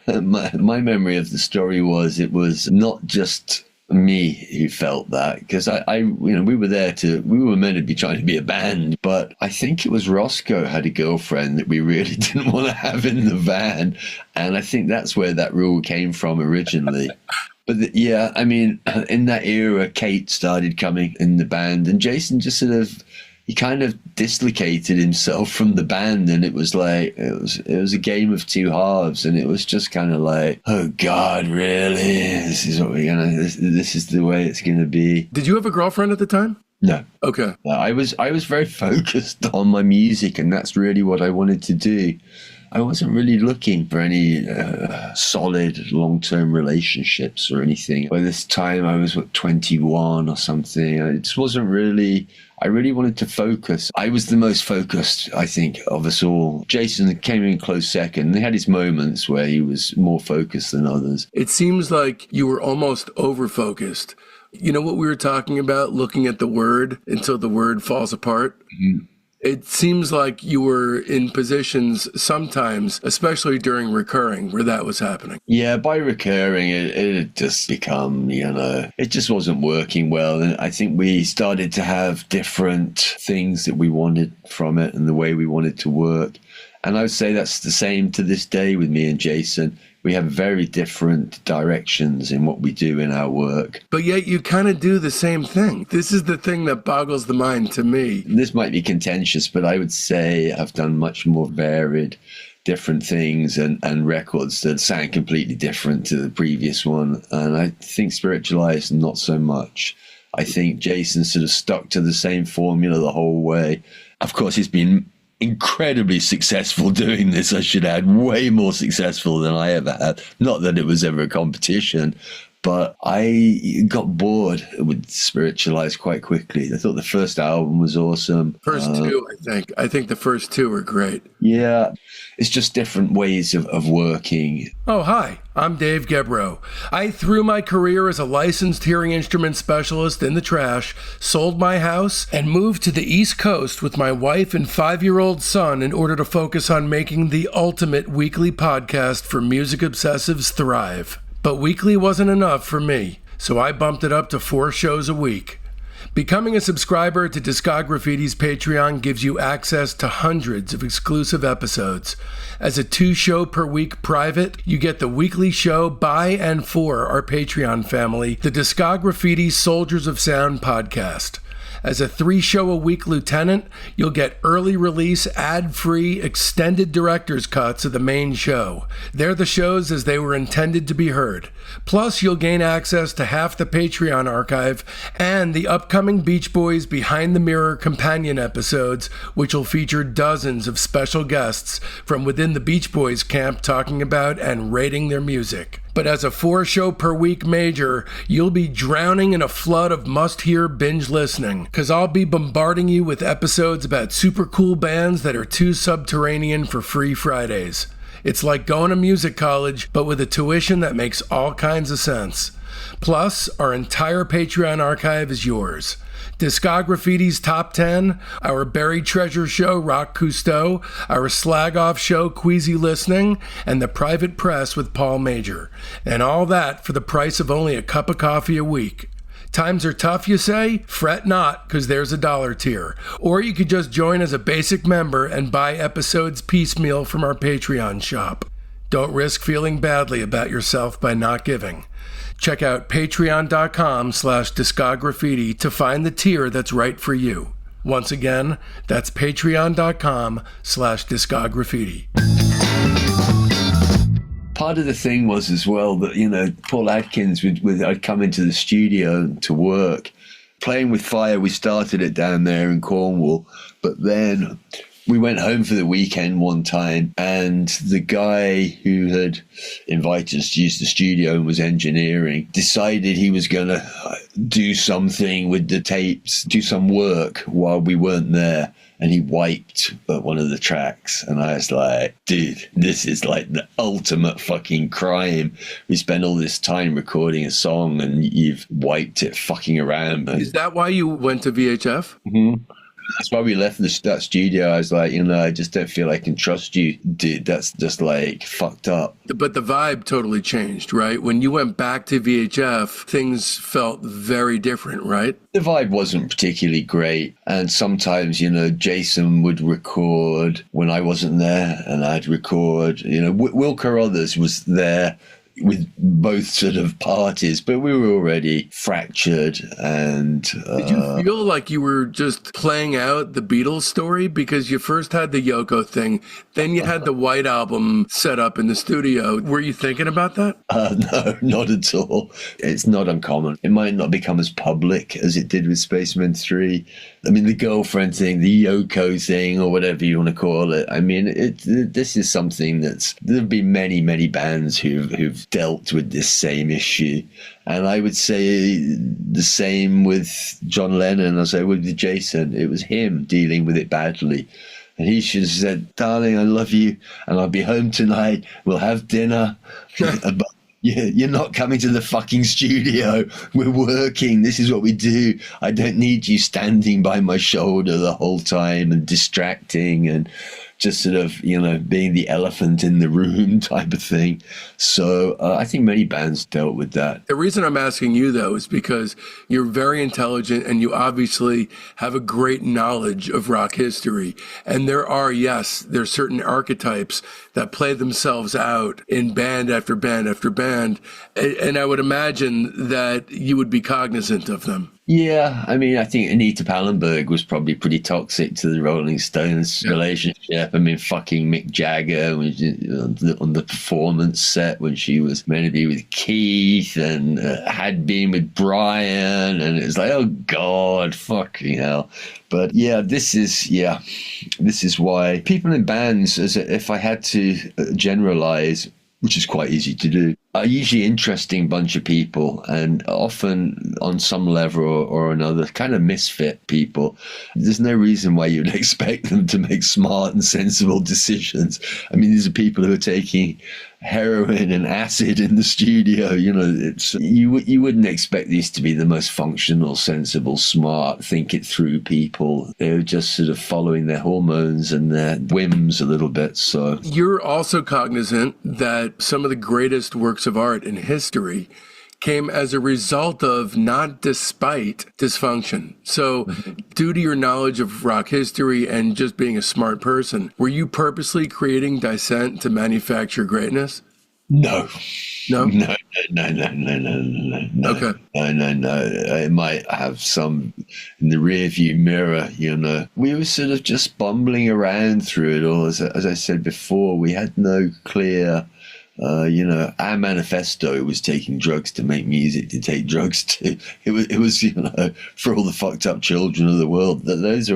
S2: my memory of the story was, it was not just me who felt that, because we were meant to be trying to be a band, but I think it was Roscoe had a girlfriend that we really didn't want to have in the van, and I think that's where that rule came from originally. But in that era, Kate started coming in the band, and Jason just he kind of dislocated himself from the band, and it was like it was a game of two halves, and it was just kind of like, oh God, really? This is what this is the way it's gonna be.
S1: Did you have a girlfriend at the time?
S2: No.
S1: Okay.
S2: I was very focused on my music, and that's really what I wanted to do. I wasn't really looking for any solid long-term relationships or anything. By this time, I was, 21 or something. It just wasn't really... I really wanted to focus. I was the most focused, I think, of us all. Jason came in close second. He had his moments where he was more focused than others.
S1: It seems like you were almost over-focused. You know what we were talking about, looking at the word until the word falls apart? Mm-hmm. It seems like you were in positions sometimes, especially during recurring, where that was happening.
S2: Yeah, by recurring, it had just become, it just wasn't working well. And I think we started to have different things that we wanted from it and the way we wanted to work. And I would say that's the same to this day with me and Jason. We have very different directions in what we do in our work.
S1: But yet you kind of do the same thing. This is the thing that boggles the mind to me.
S2: This might be contentious, but I would say I've done much more varied, different things and records that sound completely different to the previous one. And I think Spiritualized, not so much. I think Jason sort of stuck to the same formula the whole way. Of course, he's been incredibly successful doing this, I should add, way more successful than I ever had. Not that it was ever a competition, but I got bored with Spiritualized quite quickly. I thought the first album was awesome.
S1: First two, I think. I think the first two were great.
S2: Yeah, it's just different ways of working.
S1: Oh, hi. I'm Dave Gebrow. I threw my career as a licensed hearing instrument specialist in the trash, sold my house, and moved to the East Coast with my wife and 5-year-old son in order to focus on making the ultimate weekly podcast for music obsessives thrive. But weekly wasn't enough for me, so I bumped it up to 4 shows a week. Becoming a subscriber to Discograffiti's Patreon gives you access to hundreds of exclusive episodes. As a 2-show-per-week private, you get the weekly show by and for our Patreon family, the Discograffiti Soldiers of Sound podcast. As a 3-show-a-week lieutenant, you'll get early release, ad-free, extended director's cuts of the main show. They're the shows as they were intended to be heard. Plus, you'll gain access to half the Patreon archive and the upcoming Beach Boys Behind the Mirror companion episodes, which will feature dozens of special guests from within the Beach Boys camp talking about and rating their music. But as a 4-show-per-week major, you'll be drowning in a flood of must-hear binge listening, because I'll be bombarding you with episodes about super cool bands that are too subterranean for free Fridays. It's like going to music college, but with a tuition that makes all kinds of sense. Plus, our entire Patreon archive is yours. Discograffiti's Top 10, our Buried Treasure show, Rock Cousteau, our Slag Off show, Queasy Listening, and the Private Press with Paul Major. And all that for the price of only a cup of coffee a week. Times are tough, you say? Fret not, because there's a $1 tier. Or you could just join as a basic member and buy episodes piecemeal from our Patreon shop. Don't risk feeling badly about yourself by not giving. Check out patreon.com/discograffiti to find the tier that's right for you. Once again, that's patreon.com/discograffiti.
S2: Part of the thing was as well that, Paul Adkins I'd come into the studio to work. Playing with Fire, we started it down there in Cornwall, but then we went home for the weekend one time, and the guy who had invited us to use the studio and was engineering decided he was going to do something with the tapes, do some work while we weren't there. And he wiped one of the tracks. And I was like, dude, this is like the ultimate fucking crime. We spent all this time recording a song and you've wiped it fucking around.
S1: Is that why you went to VHF?
S2: Mm-hmm. That's why we left that studio. I was like, I just don't feel I can trust you, dude. That's just like fucked up.
S1: But the vibe totally changed, right? When you went back to VHF, things felt very different, right?
S2: The vibe wasn't particularly great. And sometimes, Jason would record when I wasn't there, and I'd record. Will Carruthers was there with both sort of parties, but we were already fractured. And
S1: did you feel like you were just playing out the Beatles story? Because you first had the Yoko thing, then you had the White Album set up in the studio. Were you thinking about that?
S2: No, not at all. It's not uncommon. It might not become as public as it did with Spaceman 3. I mean, the girlfriend thing, the Yoko thing, or whatever you want to call it. I mean, this is something there've been many bands who've dealt with this same issue. And I would say the same with John Lennon as I would with Jason. It was him dealing with it badly. And he should have said, darling, I love you, and I'll be home tonight. We'll have dinner. But you're not coming to the fucking studio. We're working. This is what we do. I don't need you standing by my shoulder the whole time and distracting and just sort of, being the elephant in the room type of thing. So I think many bands dealt with that.
S1: The reason I'm asking you, though, is because you're very intelligent and you obviously have a great knowledge of rock history. And there's certain archetypes that play themselves out in band after band after band. And I would imagine that you would be cognizant of them.
S2: Yeah, I mean, I think Anita Pallenberg was probably pretty toxic to the Rolling Stones relationship. I mean, fucking Mick Jagger on the performance set when she was meant to be with Keith and had been with Brian, and it was like, oh God, fucking hell. But yeah, this is why people in bands, if I had to generalize, which is quite easy to do, are usually interesting bunch of people, and often on some level or another kind of misfit people. There's no reason why you'd expect them to make smart and sensible decisions. I mean, these are people who are taking heroin and acid in the studio. You wouldn't expect these to be the most functional, sensible, smart, think it through people. They're just sort of following their hormones and their whims a little bit. So
S1: you're also cognizant that some of the greatest works of art in history came as a result of, not despite, dysfunction. So due to your knowledge of rock history and just being a smart person, were you purposely creating dissent to manufacture greatness?
S2: No.
S1: No?
S2: No.
S1: Okay.
S2: No. I might have some in the rearview mirror, We were sort of just bumbling around through it all. As I said before, we had no clear... our manifesto was taking drugs to make music to take drugs to. It was for all the fucked up children of the world. Those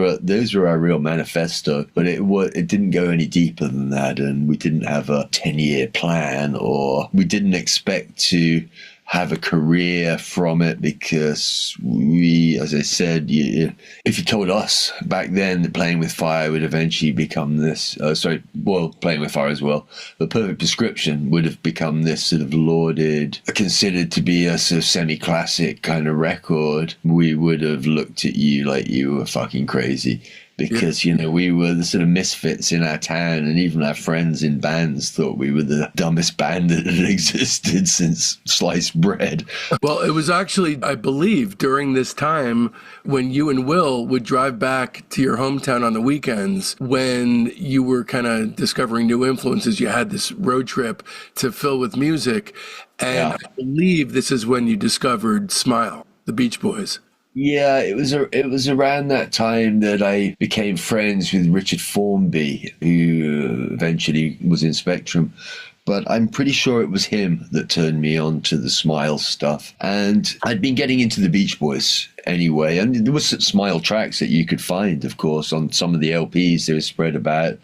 S2: are our real manifesto. But it didn't go any deeper than that, and we didn't have a 10-year plan, or we didn't expect to have a career from it, because we, as I said, if you told us back then that Playing with Fire would eventually become this, Playing with Fire as well, The Perfect Prescription would have become this sort of lauded, considered to be a sort of semi-classic kind of record, we would have looked at you like you were fucking crazy. Because, we were the sort of misfits in our town, and even our friends in bands thought we were the dumbest band that had existed since sliced bread.
S1: Well, it was actually, I believe, during this time when you and Will would drive back to your hometown on the weekends, when you were kind of discovering new influences. You had this road trip to fill with music. And I believe this is when you discovered Smile, the Beach Boys.
S2: Yeah, it was around that time that I became friends with Richard Formby, who eventually was in Spectrum. But I'm pretty sure it was him that turned me on to the Smile stuff. And I'd been getting into the Beach Boys anyway. And there was Smile tracks that you could find, of course, on some of the LPs they were spread about.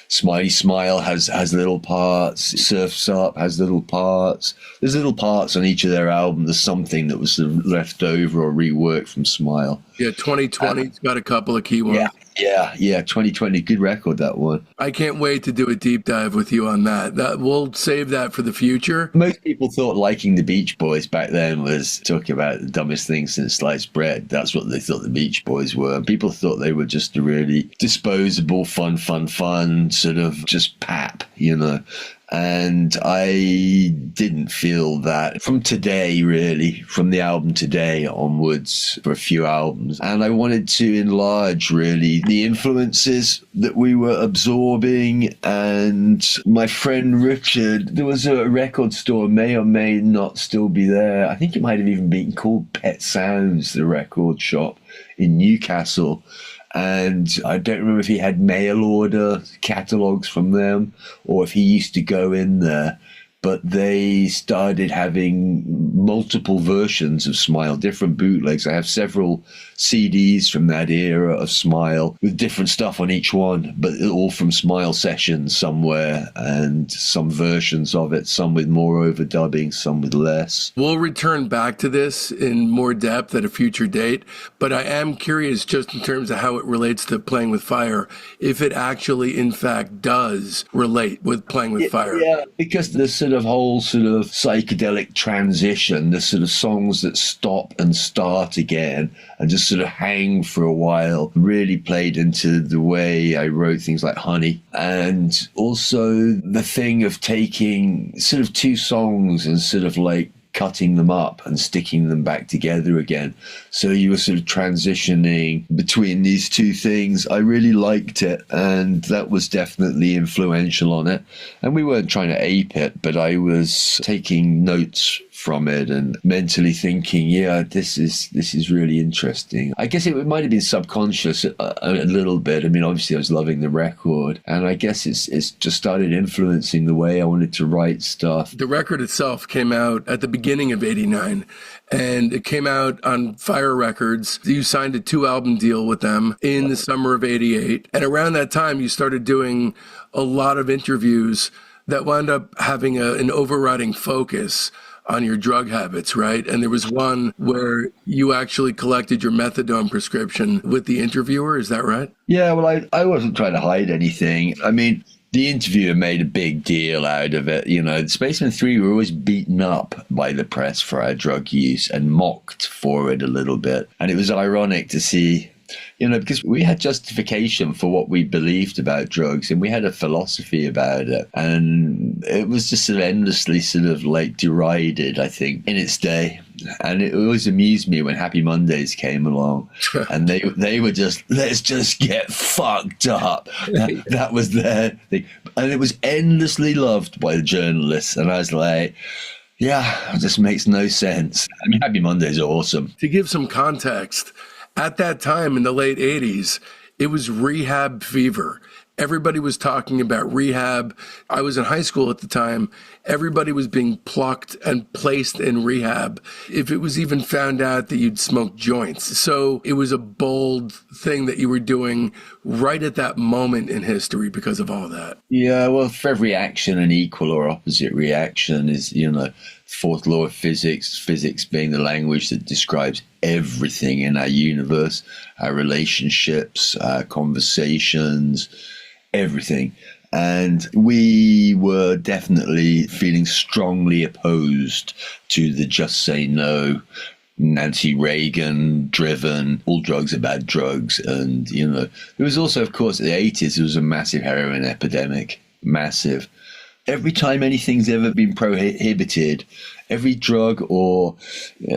S2: Smiley Smile has little parts. Surf's Up has little parts. There's little parts on each of their albums. There's something that was sort of left over or reworked from Smile.
S1: Yeah, 2020's got a couple of key ones.
S2: Yeah, 2020, good record, that one.
S1: I can't wait to do a deep dive with you on that. We'll save that for the future.
S2: Most people thought liking the Beach Boys back then was talking about the dumbest thing since sliced bread. That's what they thought the Beach Boys were. People thought they were just a really disposable, fun, sort of just pap, And I didn't feel that from today, really, from the album Today onwards for a few albums. And I wanted to enlarge, really, the influences that we were absorbing. And my friend Richard, there was a record store, may or may not still be there. I think it might have even been called Pet Sounds, the record shop in Newcastle. And I don't remember if he had mail order catalogs from them or if he used to go in there. But they started having multiple versions of Smile, different bootlegs. I have several CDs from that era of Smile with different stuff on each one, but all from Smile sessions somewhere, and some versions of it, some with more overdubbing, some with less.
S1: We'll return back to this in more depth at a future date, but I am curious just in terms of how it relates to Playing with Fire, if it actually, in fact, does relate with Playing with Fire.
S2: Yeah, because the sort of whole sort of psychedelic transition, the sort of songs that stop and start again and just sort of hang for a while, really played into the way I wrote things like Honey. And also the thing of taking sort of two songs and sort of like cutting them up and sticking them back together again. So you were sort of transitioning between these two things. I really liked it, and that was definitely influential on it. And we weren't trying to ape it, but I was taking notes from it and mentally thinking, yeah, this is really interesting. I guess it might have been subconscious a little bit. I mean, obviously I was loving the record, and I guess it's just started influencing the way I wanted to write stuff.
S1: The record itself came out at the beginning of '89, and it came out on Fire Records. You signed a 2-album deal with them in the summer of '88, and around that time you started doing a lot of interviews that wound up having an overriding focus on your drug habits, right? And there was one where you actually collected your methadone prescription with the interviewer, is that right?
S2: Yeah, well, I wasn't trying to hide anything. I mean, the interviewer made a big deal out of it. You know, Spacemen 3 were always beaten up by the press for our drug use and mocked for it a little bit. And it was ironic to see, you know, because we had justification for what we believed about drugs and we had a philosophy about it. And it was just sort of endlessly sort of like derided, I think, in its day. And it always amused me when Happy Mondays came along and they were just, let's just get fucked up. That was their thing. And it was endlessly loved by the journalists. And I was like, yeah, it just makes no sense. I mean, Happy Mondays are awesome.
S1: To give some context, at that time in the late 80s, it was rehab fever. Everybody was talking about rehab. I was in high school at the time. Everybody was being plucked and placed in rehab if it was even found out that you'd smoked joints. So it was a bold thing that you were doing right at that moment in history because of all that.
S2: Yeah, well, for every action, an equal or opposite reaction is, you know, fourth law of physics being the language that describes everything in our universe, our relationships, our conversations, everything. And we were definitely feeling strongly opposed to the just say no, Nancy Reagan driven, all drugs are bad drugs. And, you know, there was also, of course, in the 80s, there was a massive heroin epidemic, massive. Every time anything's ever been prohibited, every drug or,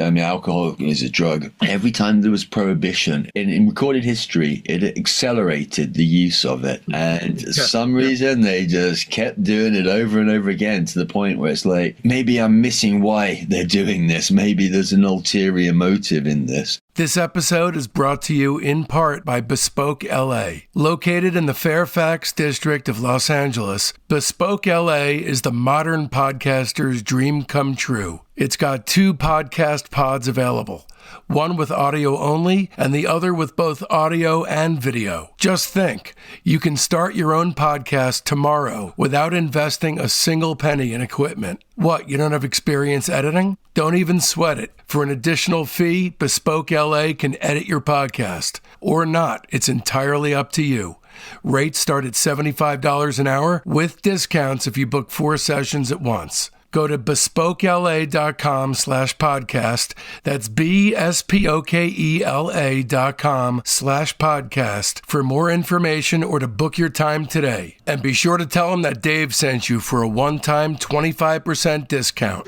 S2: I mean, alcohol is a drug. Every time there was prohibition in recorded history, it accelerated the use of it. And for some reason, they just kept doing it over and over again to the point where it's like, maybe I'm missing why they're doing this. Maybe there's an ulterior motive in this.
S1: This episode is brought to you in part by Bespoke, LA. Located in the Fairfax district of Los Angeles, Bespoke, LA is the modern podcaster's dream come true. It's got 2 podcast pods available, one with audio only and the other with both audio and video. Just think, you can start your own podcast tomorrow without investing a single penny in equipment. What, you don't have experience editing? Don't even sweat it. For an additional fee, Bespoke LA can edit your podcast. Or not, it's entirely up to you. Rates start at $75 an hour with discounts if you book 4 sessions at once. go to bespokela.com/podcast. That's BSPOKELA.com/podcast for more information or to book your time today. And be sure to tell them that Dave sent you for a one-time 25% discount.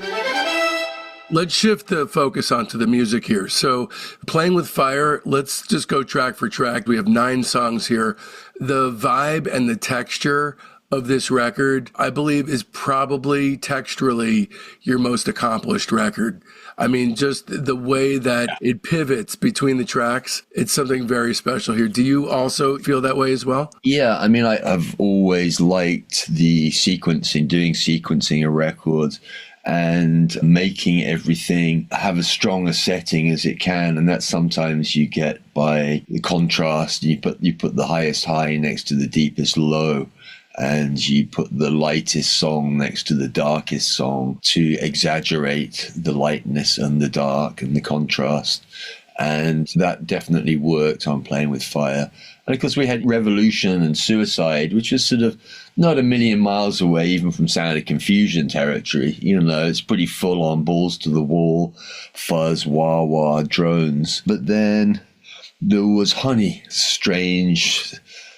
S1: Let's shift the focus onto the music here. So Playing with Fire, let's just go track for track. We have 9 songs here. The vibe and the texture of this record, I believe, is probably texturally your most accomplished record. I mean, just the way that it pivots between the tracks, it's something very special here. Do you also feel that way as well?
S2: Yeah, I mean, I've always liked the sequencing, doing sequencing of records and making everything have as strong a setting as it can. And that sometimes you get by the contrast. You put the highest high next to the deepest low, and you put the lightest song next to the darkest song to exaggerate the lightness and the dark and the contrast. And that definitely worked on Playing with Fire. And of course, we had Revolution and Suicide, which was sort of not a million miles away, even from Sound of Confusion territory. You know, it's pretty full on, balls to the wall, fuzz, wah wah, drones. But then there was Honey, strange,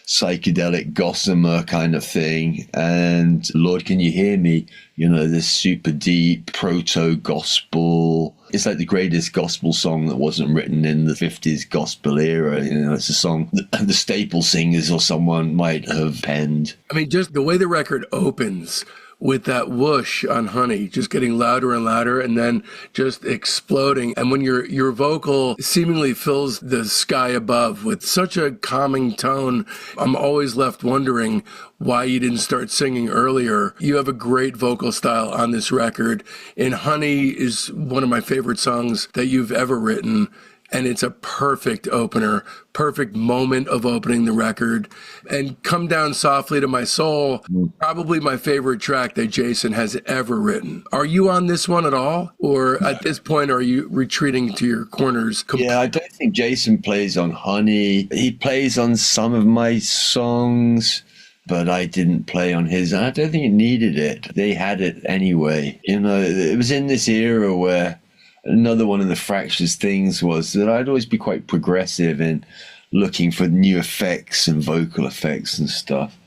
S2: psychedelic gossamer kind of thing, and Lord Can You Hear Me, you know, this super deep proto-gospel. It's like the greatest gospel song that wasn't written in the 50s gospel era. You know, it's a song that the Staple Singers or someone might have penned.
S1: I mean, just the way the record opens with that whoosh on Honey, just getting louder and louder and then just exploding. And when your vocal seemingly fills the sky above with such a calming tone, I'm always left wondering why you didn't start singing earlier. You have a great vocal style on this record, and Honey is one of my favorite songs that you've ever written. And it's a perfect opener, perfect moment of opening the record. And Come Down Softly to My Soul, probably my favorite track that Jason has ever written. Are you on this one at all? Or at this point, are you retreating to your corners?
S2: Yeah, I don't think Jason plays on Honey. He plays on some of my songs, but I didn't play on his. I don't think it needed it. They had it anyway. You know, it was in this era where another one of the fractious things was that I'd always be quite progressive in looking for new effects and vocal effects and stuff.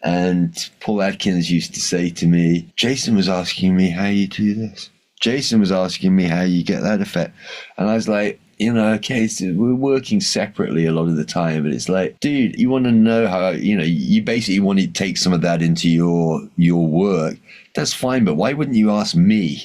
S2: And Paul Adkins used to say to me, Jason was asking me how you do this. Jason was asking me how you get that effect. And I was like, you know, okay, so we're working separately a lot of the time, but it's like, dude, you want to know how, you know, you basically want to take some of that into your work. That's fine, but why wouldn't you ask me?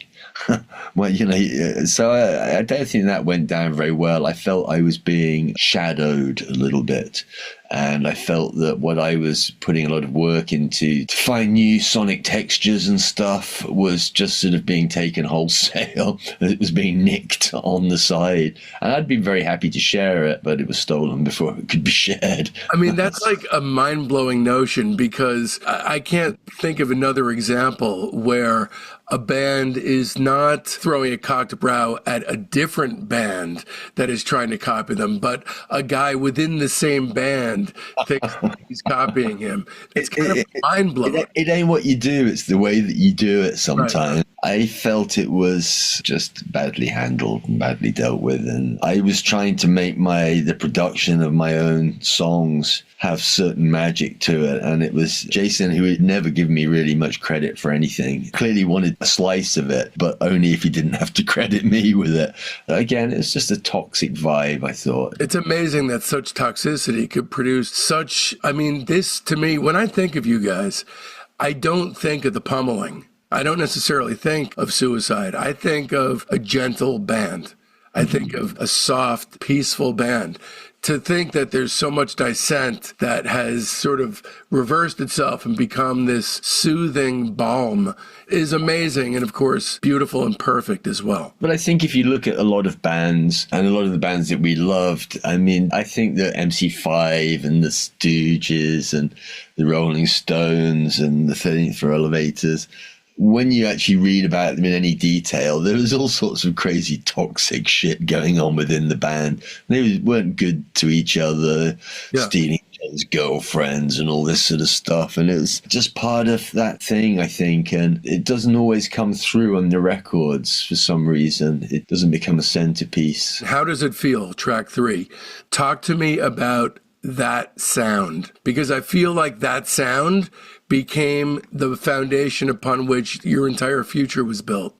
S2: Well, you know, so I don't think that went down very well. I felt I was being shadowed a little bit. And I felt that what I was putting a lot of work into to find new sonic textures and stuff was just sort of being taken wholesale. It was being nicked on the side. And I'd been very happy to share it, but it was stolen before it could be shared.
S1: I mean, that's like a mind-blowing notion, because I can't think of another example where a band is not throwing a cocked brow at a different band that is trying to copy them, but a guy within the same band thinks he's copying him. It's kind of mind-blowing.
S2: It ain't what you do, it's the way that you do it sometimes. Right. I felt it was just badly handled and badly dealt with, and I was trying to make the production of my own songs have certain magic to it, and it was Jason, who had never given me really much credit for anything, clearly wanted a slice of it, but only if he didn't have to credit me with it. Again, it's just a toxic vibe, I thought.
S1: It's amazing that such toxicity could produce such, I mean, this to me, when I think of you guys, I don't think of the pummeling. I don't necessarily think of Suicide. I think of a gentle band. I think of a soft, peaceful band. To think that there's so much dissent that has sort of reversed itself and become this soothing balm is amazing, and of course beautiful and perfect as well.
S2: But I think if you look at a lot of bands and a lot of the bands that we loved, I mean, I think that MC5 and the Stooges and the Rolling Stones and the 13th Floor Elevators, when you actually read about them in any detail, there was all sorts of crazy toxic shit going on within the band. They weren't good to each other, stealing each his girlfriends and all this sort of stuff. And it was just part of that thing, I think. And it doesn't always come through on the records for some reason. It doesn't become a centerpiece.
S1: How does it feel, track 3? Talk to me about that sound, because I feel like that sound became the foundation upon which your entire future was built.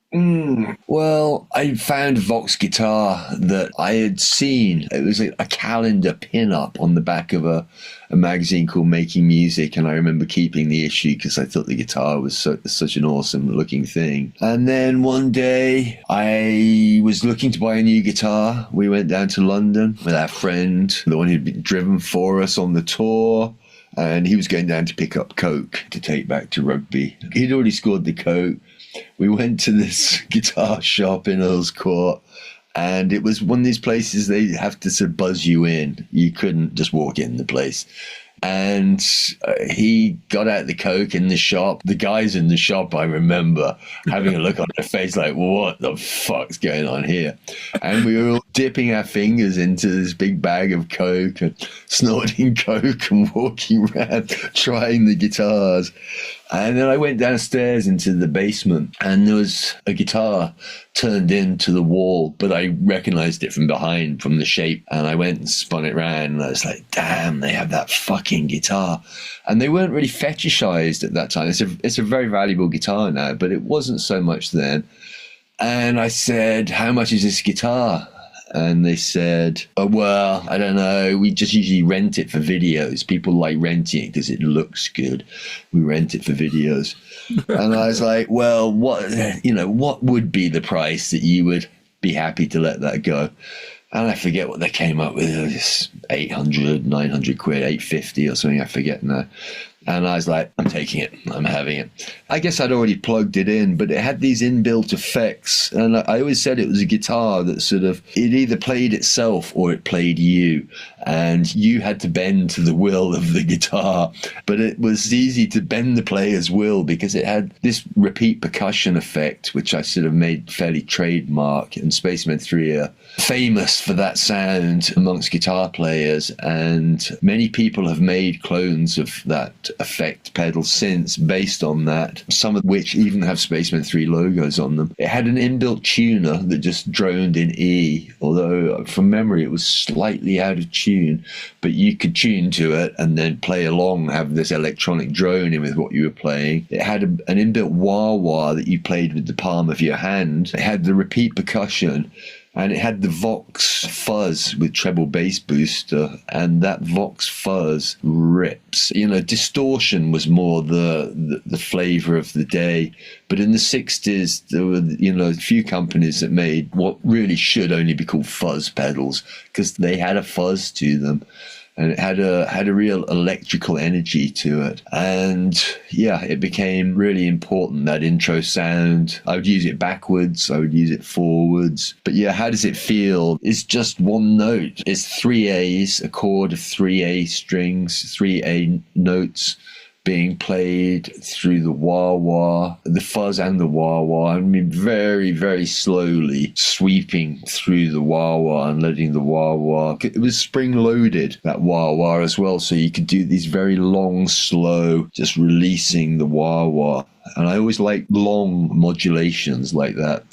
S2: Well, I found Vox guitar that I had seen. It was a calendar pin-up on the back of a magazine called Making Music, and I remember keeping the issue because I thought the guitar was such an awesome looking thing. And then one day I was looking to buy a new guitar. We went down to London with our friend, the one who'd been driven for us on the tour. And he was going down to pick up Coke to take back to rugby. He'd already scored the Coke. We went to this guitar shop in Earl's Court, and it was one of these places they have to sort of buzz you in. You couldn't just walk in the place. And he got out the Coke in the shop. The guys in the shop, I remember having a look on their face like, what the fuck's going on here? And we were all dipping our fingers into this big bag of Coke and snorting Coke and walking around trying the guitars. And then I went downstairs into the basement, and there was a guitar turned into the wall, but I recognized it from behind, from the shape. And I went and spun it around, and I was like, damn, they have that fucking guitar. And they weren't really fetishized at that time. It's a very valuable guitar now, but it wasn't so much then. And I said, how much is this guitar? And they said, oh, well, I don't know. We just usually rent it for videos. People like renting it because it looks good. We rent it for videos. And I was like, well, what would be the price that you would be happy to let that go? And I forget what they came up with. It was 800, 900 quid, 850 or something. I forget now. And I was like, I'm taking it. I'm having it. I guess I'd already plugged it in, but it had these inbuilt effects. And I always said it was a guitar that sort of, it either played itself or it played you. And you had to bend to the will of the guitar. But it was easy to bend the player's will because it had this repeat percussion effect, which I sort of made fairly trademark. And Spacemen 3 are famous for that sound amongst guitar players. And many people have made clones of that effect pedal since based on that, some of which even have Spaceman 3 logos on them. It had an inbuilt tuner that just droned in E, although from memory it was slightly out of tune, but you could tune to it and then play along, have this electronic droning with what you were playing. It had an inbuilt wah-wah that you played with the palm of your hand. It had the repeat percussion, and it had the Vox fuzz with treble bass booster, and that Vox fuzz rips. Distortion was more the flavor of the day. But in the 60s, there were, a few companies that made what really should only be called fuzz pedals, because they had a fuzz to them. And it had a real electrical energy to it. And yeah, it became really important, that intro sound. I would use it backwards, I would use it forwards. But yeah, how does it feel? It's just one note. It's 3 A's, a chord of 3 A strings, 3 A notes being played through the wah-wah, the fuzz and the wah-wah. I mean, very, very slowly sweeping through the wah-wah and letting the wah-wah. It was spring-loaded, that wah-wah as well, so you could do these very long, slow, just releasing the wah-wah. And I always like long modulations like that,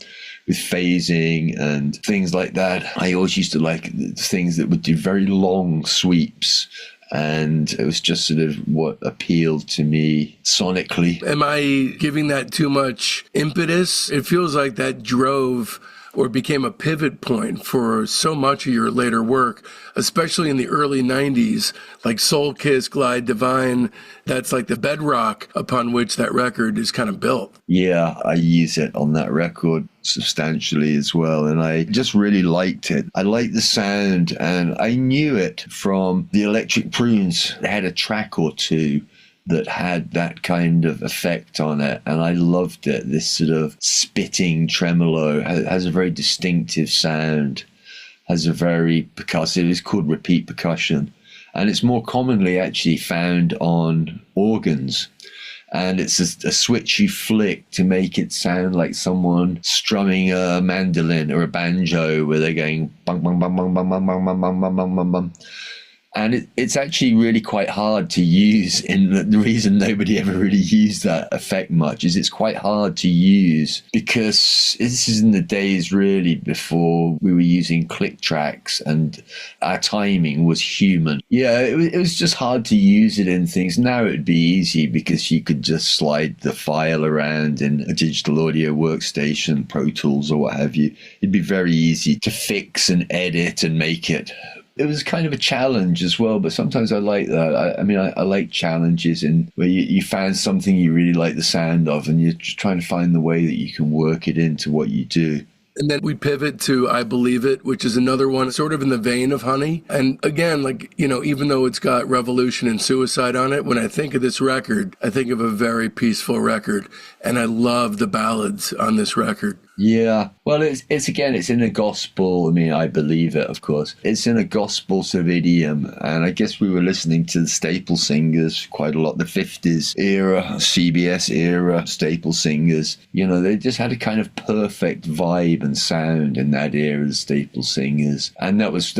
S2: with phasing and things like that. I always used to like things that would do very long sweeps. And it was just sort of what appealed to me sonically.
S1: Am I giving that too much impetus? It feels like that drove or became a pivot point for so much of your later work, especially in the early 90s, like Soul Kiss, Glide Divine. That's like the bedrock upon which that record is kind of built.
S2: Yeah, I use it on that record substantially as well, and I just really liked it. I liked the sound, and I knew it from the Electric Prunes. They had a track or two that had that kind of effect on it, and I loved it. This sort of spitting tremolo has a very distinctive sound, has a very percussive, it's called repeat percussion, and it's more commonly actually found on organs. And it's a switch you flick to make it sound like someone strumming a mandolin or a banjo, where they're going bang, bang, bang, bang, bang, bang, bang, bang, bang, bang, bang, bang. And it's actually really quite hard to use. And the reason nobody ever really used that effect much is it's quite hard to use because this is in the days really before we were using click tracks and our timing was human. Yeah, it was just hard to use it in things. Now it would be easy because you could just slide the file around in a digital audio workstation, Pro Tools or what have you. It'd be very easy to fix and edit and make it. It was kind of a challenge as well, but sometimes I like that. I like challenges in where you found something you really like the sound of and you're just trying to find the way that you can work it into what you do.
S1: And then we pivot to I Believe It, which is another one sort of in the vein of Honey. And again, like, you know, even though it's got revolution and suicide on it, when I think of this record, I think of a very peaceful record. And I love the ballads on this record.
S2: Yeah. Well, it's in a gospel. I mean, I believe it, of course. It's in a gospel sort of idiom. And I guess we were listening to the staple singers quite a lot, the 50s era, CBS era staple singers. You know, they just had a kind of perfect vibe and sound in that era, the staple singers. And that was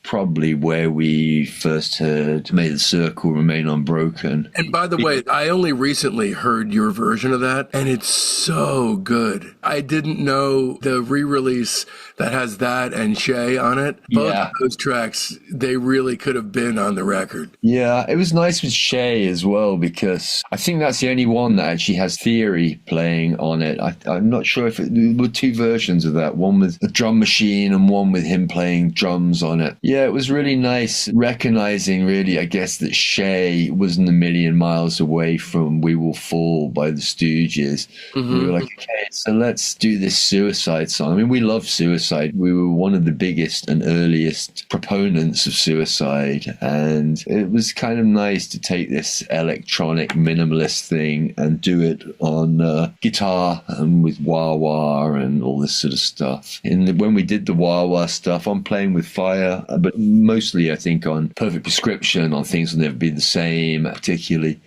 S2: probably where we first heard May the Circle Remain Unbroken.
S1: And by the way, I only recently heard your version of that, and it's so good. I didn't know the re-release that has that and Shay on it. Both of those tracks, they really could have been on the record.
S2: Yeah, it was nice with Shay as well, because I think that's the only one that actually has Theory playing on it. I'm not sure if there were two versions of that, one with a drum machine and one with him playing drums on it. Yeah, it was really nice recognizing, really, I guess, that Shay wasn't a million miles away from We Will Fall by the Stooges. Mm-hmm. We were like, okay, so let's do this Suicide song. I mean, we love Suicide. We were one of the biggest and earliest proponents of Suicide, and it was kind of nice to take this electronic minimalist thing and do it on guitar and with wah-wah and all this sort of stuff. When we did the wah-wah stuff, I'm playing with Fire, but mostly I think on Perfect Prescription, on Things Will Never Be the Same, particularly.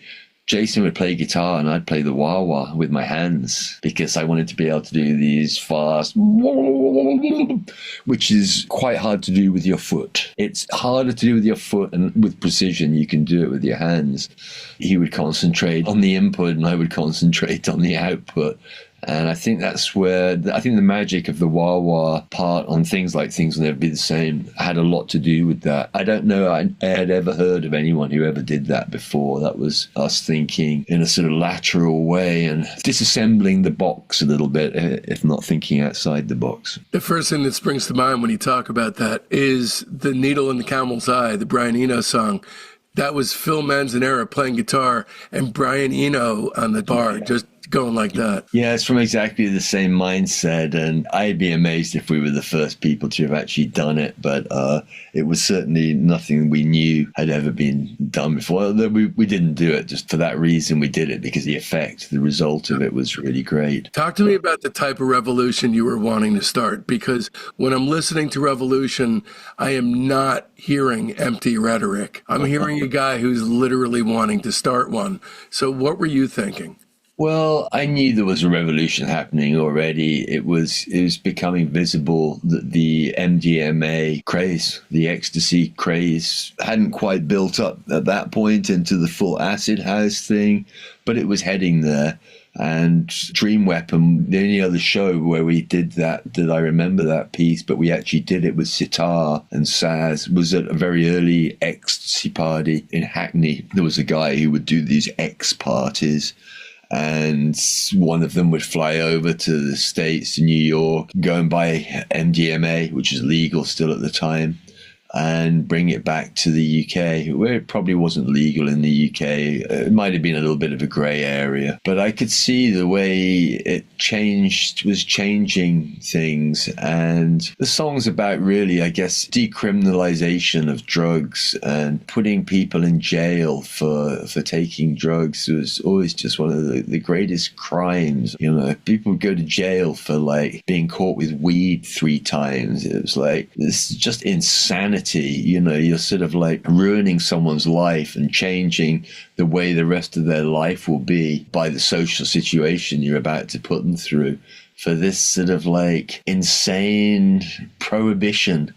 S2: Jason would play guitar and I'd play the wah-wah with my hands because I wanted to be able to do these fast, which is quite hard to do with your foot. It's harder to do with your foot, and with precision you can do it with your hands. He would concentrate on the input and I would concentrate on the output. And I think that's where, I think the magic of the wah-wah part on Things Like Things Will Never Be the Same had a lot to do with that. I don't know I had ever heard of anyone who ever did that before. That was us thinking in a sort of lateral way and disassembling the box a little bit, if not thinking outside the box.
S1: The first thing that springs to mind when you talk about that is The Needle in the Camel's Eye, the Brian Eno song. That was Phil Manzanera playing guitar and Brian Eno on the bar, just going like that.
S2: Yeah, it's from exactly the same mindset, and I'd be amazed if we were the first people to have actually done it, but it was certainly nothing we knew had ever been done before. Although we didn't do it just for that reason. We did it because the result of it was really great.
S1: Talk to me about the type of revolution you were wanting to start, because when I'm listening to Revolution, I am not hearing empty rhetoric. I'm hearing a guy who's literally wanting to start one. So what were you thinking?
S2: Well, I knew there was a revolution happening already. It was becoming visible that the MDMA craze, the ecstasy craze, hadn't quite built up at that point into the full acid house thing, but it was heading there. And Dreamweapon, the only other show where we did that I remember that piece, but we actually did it with Sitar and Saz, was at a very early ecstasy party in Hackney. There was a guy who would do these X parties, and one of them would fly over to the States, to New York, go and buy MDMA, which is legal still at the time, and bring it back to the UK, where it probably wasn't legal in the UK. It might have been a little bit of a grey area. But I could see the way it was changing things. And the song's about really, I guess, decriminalization of drugs and putting people in jail for taking drugs. It was always just one of the greatest crimes. You know, people would go to jail for like being caught with weed 3 times. It was like, this is just insanity. You know, you're sort of like ruining someone's life and changing the way the rest of their life will be by the social situation you're about to put them through for this sort of like insane prohibition.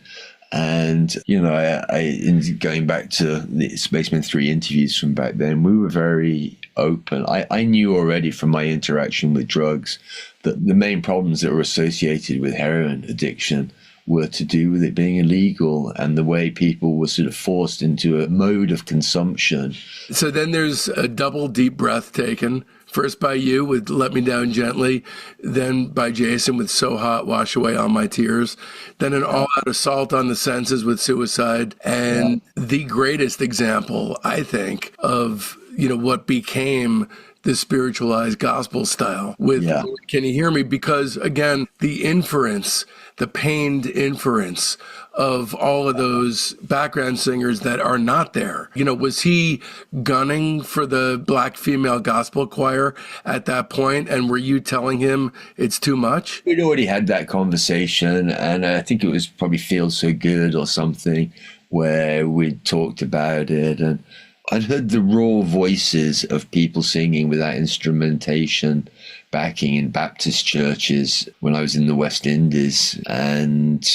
S2: And, in going back to the Spaceman 3 interviews from back then, we were very open. I knew already from my interaction with drugs that the main problems that were associated with heroin addiction were to do with it being illegal and the way people were sort of forced into a mode of consumption.
S1: So then there's a double deep breath taken. First by you with Let Me Down Gently, then by Jason with So Hot, Wash Away All My Tears, then an all-out assault on the senses with Suicide, and the greatest example, I think, of what became the spiritualized gospel style with Can You Hear Me? Because, again, the inference, the pained inference of all of those background singers that are not there. Was he gunning for the black female gospel choir at that point? And were you telling him it's too much?
S2: We'd already had that conversation, and I think it was probably Feel So Good or something where we'd talked about it. And I'd heard the raw voices of people singing without instrumentation backing in Baptist churches when I was in the West Indies, and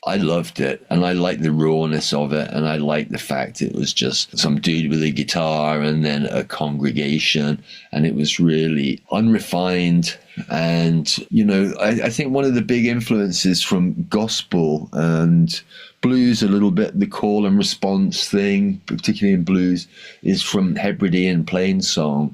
S2: I loved it, and I liked the rawness of it, and I liked the fact it was just some dude with a guitar and then a congregation, and it was really unrefined. And I think one of the big influences from gospel and blues, a little bit the call and response thing, particularly in blues, is from Hebridean plainsong.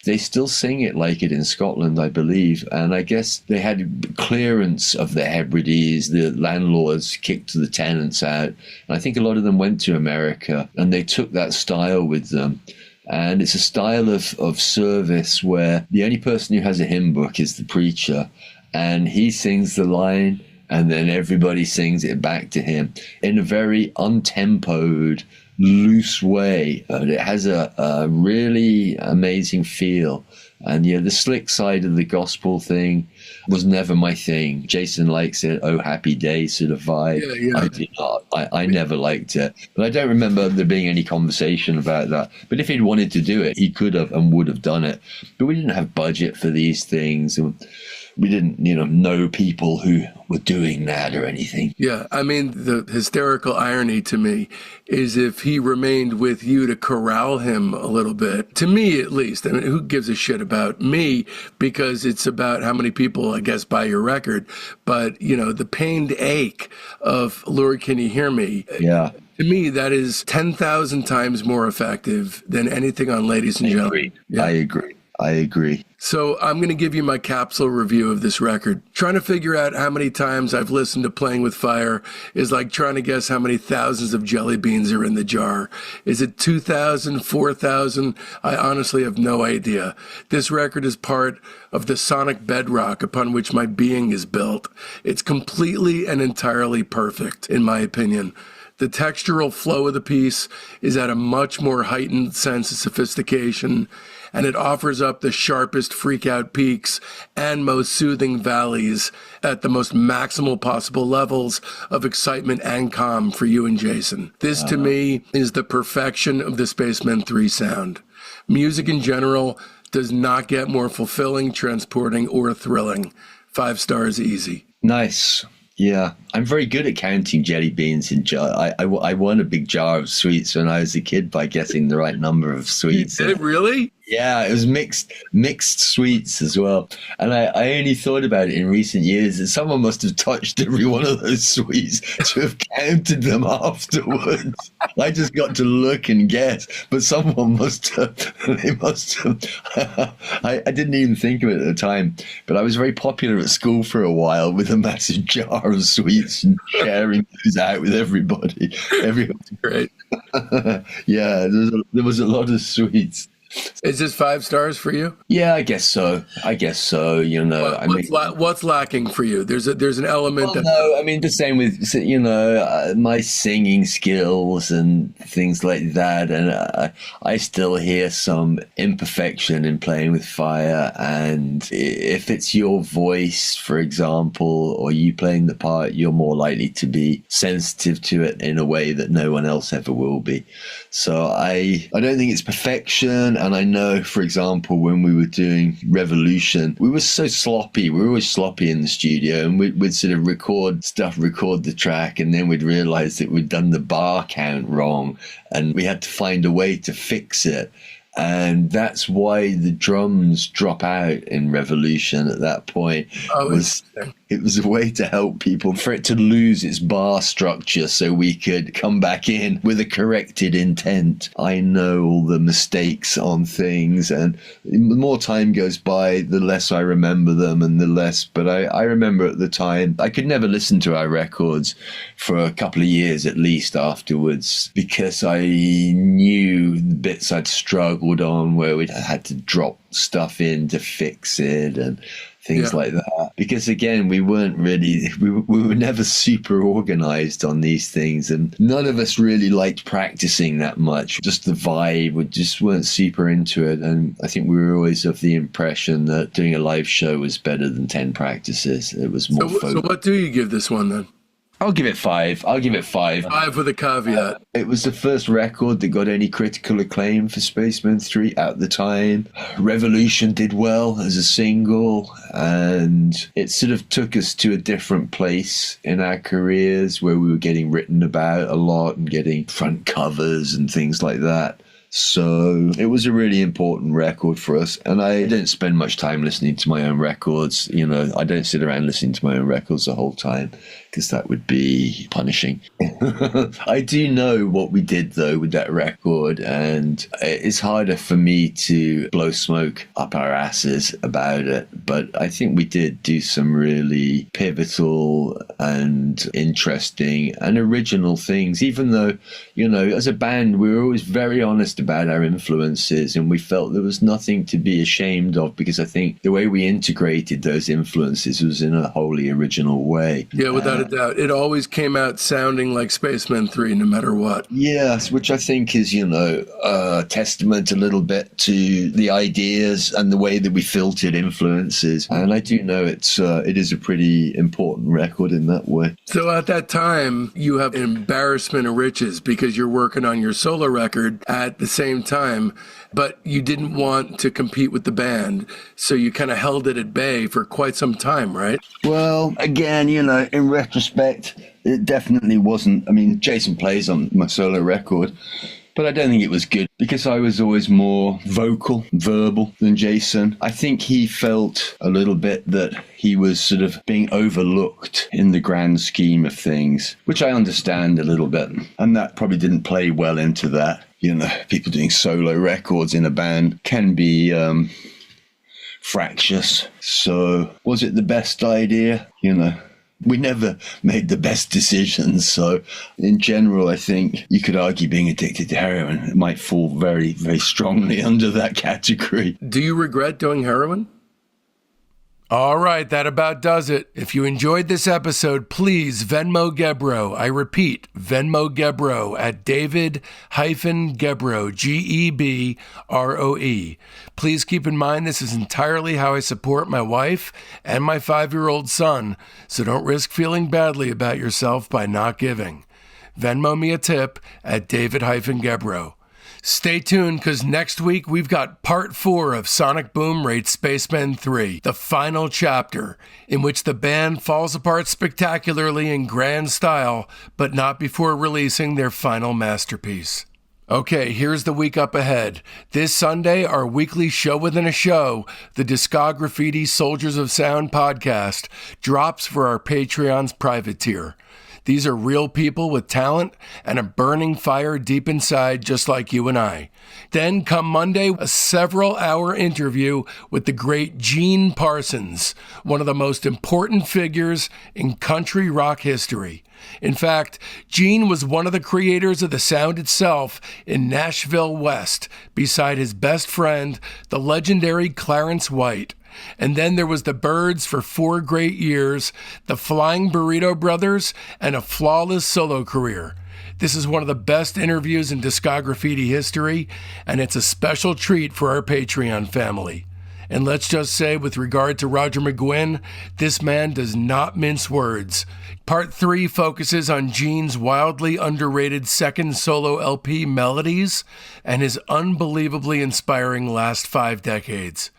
S2: They still sing it like it in Scotland, I believe. And I guess they had clearance of the Hebrides. The landlords kicked the tenants out. And I think a lot of them went to America and they took that style with them. And it's a style of service where the only person who has a hymn book is the preacher. And he sings the line and then everybody sings it back to him in a very untempoed, loose way. It has a really amazing feel. And the slick side of the gospel thing was never my thing. Jason likes it, oh happy day sort of vibe. Yeah. I did not. I never liked it. But I don't remember there being any conversation about that. But if he'd wanted to do it, he could have and would have done it. But we didn't have budget for these things. We didn't, know people who were doing that or anything.
S1: Yeah, I mean, the hysterical irony to me is if he remained with you to corral him a little bit, to me at least, I mean, who gives a shit about me? Because it's about how many people, I guess, buy your record. But, the pained ache of Lord, Can You Hear Me?
S2: Yeah.
S1: To me, that is 10,000 times more effective than anything on Ladies and Gentlemen.
S2: Yeah. I agree.
S1: So I'm going to give you my capsule review of this record. Trying to figure out how many times I've listened to Playing with Fire is like trying to guess how many thousands of jelly beans are in the jar. Is it 2,000, 4,000? I honestly have no idea. This record is part of the sonic bedrock upon which my being is built. It's completely and entirely perfect, in my opinion. The textural flow of the piece is at a much more heightened sense of sophistication, and it offers up the sharpest freakout peaks and most soothing valleys at the most maximal possible levels of excitement and calm for you and Jason. This, to me, is the perfection of the Spaceman 3 sound. Music in general does not get more fulfilling, transporting, or thrilling. 5 stars easy.
S2: Nice. Yeah, I'm very good at counting jelly beans in jar. I won a big jar of sweets when I was a kid by guessing the right number of sweets.
S1: You did, really?
S2: Yeah, it was mixed sweets as well. And I only thought about it in recent years that someone must have touched every one of those sweets to have counted them afterwards. I just got to look and guess, but someone must have. They must have. I didn't even think of it at the time, but I was very popular at school for a while with a massive jar of sweets and sharing those out with everybody. Everyone's
S1: great.
S2: Yeah, there was a lot of sweets.
S1: Is this 5 stars for you?
S2: Yeah, I guess so.
S1: What's lacking for you? There's an element.
S2: No, I mean the same with my singing skills and things like that, and I still hear some imperfection in Playing with Fire. And if it's your voice, for example, or you playing the part, you're more likely to be sensitive to it in a way that no one else ever will be. So I don't think it's perfection. And I know, for example, when we were doing Revolution, we were so sloppy. We were always sloppy in the studio, and we'd sort of record the track, and then we'd realize that we'd done the bar count wrong, and we had to find a way to fix it. And that's why the drums drop out in Revolution at that point. It was a way to help people, for it to lose its bar structure so we could come back in with a corrected intent. I know all the mistakes on things, and the more time goes by, the less I remember them, and the less. But I remember at the time, I could never listen to our records for a couple of years at least afterwards, because I knew the bits I'd struggled on where we had to drop stuff in to fix it and things like that. Because again, we were never super organized on these things, and none of us really liked practicing that much. Just the vibe, we just weren't super into it. And I think we were always of the impression that doing a live show was better than 10 practices. It was more focused. So
S1: what do you give this one then?
S2: I'll give it 5.
S1: 5 with a caveat.
S2: It was the first record that got any critical acclaim for Spaceman 3 at the time. Revolution did well as a single, and it sort of took us to a different place in our careers where we were getting written about a lot and getting front covers and things like that. So it was a really important record for us. And I don't spend much time listening to my own records. You know, I don't sit around listening to my own records the whole time, because that would be punishing. I do know what we did, though, with that record. And it's harder for me to blow smoke up our asses about it. But I think we did do some really pivotal and interesting and original things, even though, you know, as a band, we were always very honest about our influences, and we felt there was nothing to be ashamed of, because I think the way we integrated those influences was in a wholly original way.
S1: Yeah, without a doubt. It always came out sounding like Spaceman 3 no matter what.
S2: Yes, which I think is, you know, a testament a little bit to the ideas and the way that we filtered influences. And I do know it is a pretty important record in that way.
S1: So at that time, you have an embarrassment of riches because you're working on your solo record at the same time, but you didn't want to compete with the band, so you kind of held it at bay for quite some time, right?
S2: Well, again, you know, in retrospect, it definitely wasn't. I mean, Jason plays on my solo record, but I don't think it was good because I was always more verbal than Jason. I think he felt a little bit that he was sort of being overlooked in the grand scheme of things, which I understand a little bit. And that probably didn't play well into that. You know, people doing solo records in a band can be fractious. So was it the best idea? You know, we never made the best decisions. So in general, I think you could argue being addicted to heroin, it might fall very, very strongly under that category.
S1: Do you regret doing heroin? All right, that about does it. If you enjoyed this episode, please Venmo Gebro. I repeat, Venmo Gebro at David-Gebro, Gebroe. Please keep in mind this is entirely how I support my wife and my 5-year-old son, so don't risk feeling badly about yourself by not giving. Venmo me a tip at David-Gebro. Stay tuned, because next week we've got part 4 of Sonic Boom Rates Spacemen 3, the final chapter, in which the band falls apart spectacularly in grand style, but not before releasing their final masterpiece. Okay, here's the week up ahead. This Sunday, our weekly show within a show, the Discograffiti Soldiers of Sound podcast, drops for our Patreon's private tier. These are real people with talent and a burning fire deep inside, just like you and I. Then come Monday, a several-hour interview with the great Gene Parsons, one of the most important figures in country rock history. In fact, Gene was one of the creators of the sound itself in Nashville West, beside his best friend, the legendary Clarence White. And then there was the Byrds for 4 great years, the Flying Burrito Brothers, and a flawless solo career. This is one of the best interviews in Discograffiti history, and it's a special treat for our Patreon family. And let's just say, with regard to Roger McGuinn, this man does not mince words. Part 3 focuses on Gene's wildly underrated second solo LP, Melodies, and his unbelievably inspiring last 5 decades.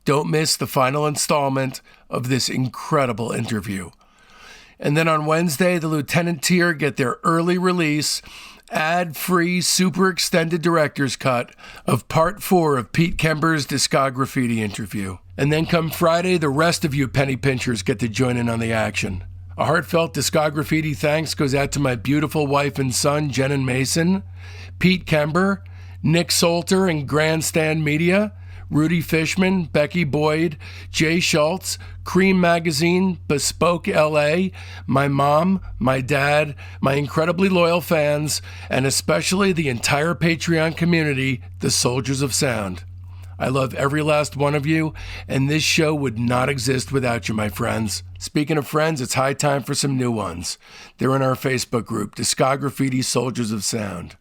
S1: Don't miss the final installment of this incredible interview. And then on Wednesday, the Lieutenant tier get their early release, ad-free, super extended director's cut of Part 4 of Pete Kember's Discograffiti interview. And then come Friday, the rest of you penny pinchers get to join in on the action. A heartfelt Discograffiti thanks goes out to my beautiful wife and son, Jen and Mason, Pete Kember, Nick Solter and Grandstand Media, Rudy Fishman, Becky Boyd, Jay Schultz, Cream Magazine, Bespoke LA, my mom, my dad, my incredibly loyal fans, and especially the entire Patreon community, the Soldiers of Sound. I love every last one of you, and this show would not exist without you, my friends. Speaking of friends, it's high time for some new ones. They're in our Facebook group, Discograffiti Soldiers of Sound.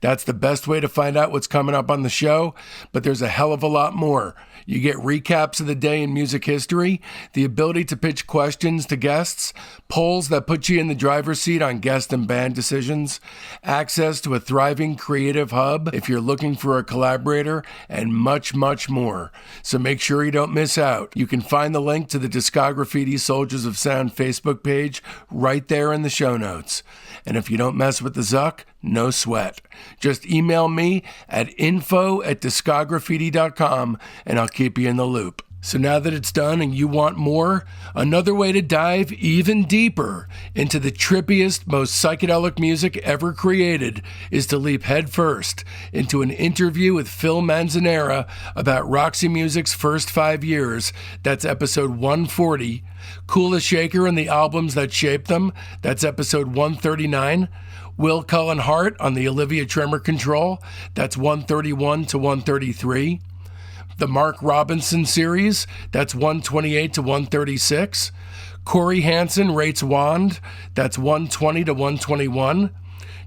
S1: That's the best way to find out what's coming up on the show, but there's a hell of a lot more. You get recaps of the day in music history, the ability to pitch questions to guests, polls that put you in the driver's seat on guest and band decisions, access to a thriving creative hub if you're looking for a collaborator, and much, much more. So make sure you don't miss out. You can find the link to the Discograffiti Soldiers of Sound Facebook page right there in the show notes. And if you don't mess with the Zuck, no sweat. Just email me at info@discograffiti.com and I'll keep you in the loop. So now that it's done and you want more, another way to dive even deeper into the trippiest, most psychedelic music ever created is to leap headfirst into an interview with Phil Manzanera about Roxy Music's first 5 years. That's episode 140. Coolest Shaker and the albums that shaped them. That's episode 139. Will Cullen Hart on the Olivia Tremor Control. That's 131 to 133. The Mark Robinson series, that's 128 to 136. Corey Hansen rates Wand, that's 120 to 121.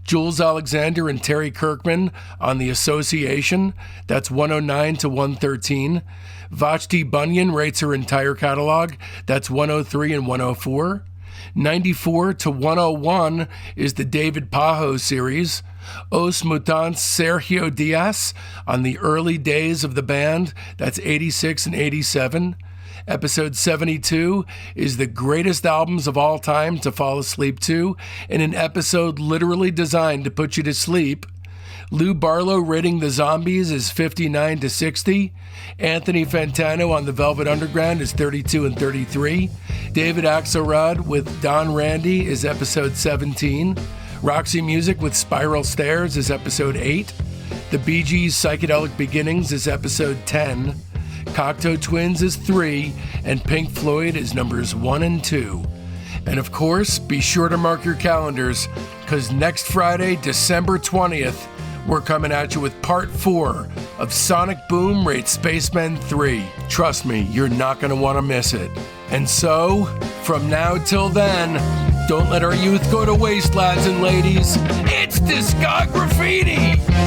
S1: Jules Alexander and Terry Kirkman on The Association, that's 109 to 113. Vashti Bunyan rates her entire catalog, that's 103 and 104. 94 to 101 is the David Pajo series. Os Mutants Sergio Diaz on the early days of the band, that's 86 and 87. Episode 72 is the greatest albums of all time to fall asleep to, in an episode literally designed to put you to sleep. Lou Barlow rating The Zombies is 59 to 60. Anthony Fantano on The Velvet Underground is 32 and 33. David Axelrod with Don Randy is episode 17. Roxy Music with Spiral Stairs is episode 8. The Bee Gees' Psychedelic Beginnings is episode 10. Cocteau Twins is 3. And Pink Floyd is numbers 1 and 2. And of course, be sure to mark your calendars, because next Friday, December 20th, we're coming at you with part 4 of Sonic Boom rates Spacemen 3. Trust me, you're not going to want to miss it. And so, from now till then, don't let our youth go to waste, lads and ladies. It's Discograffiti!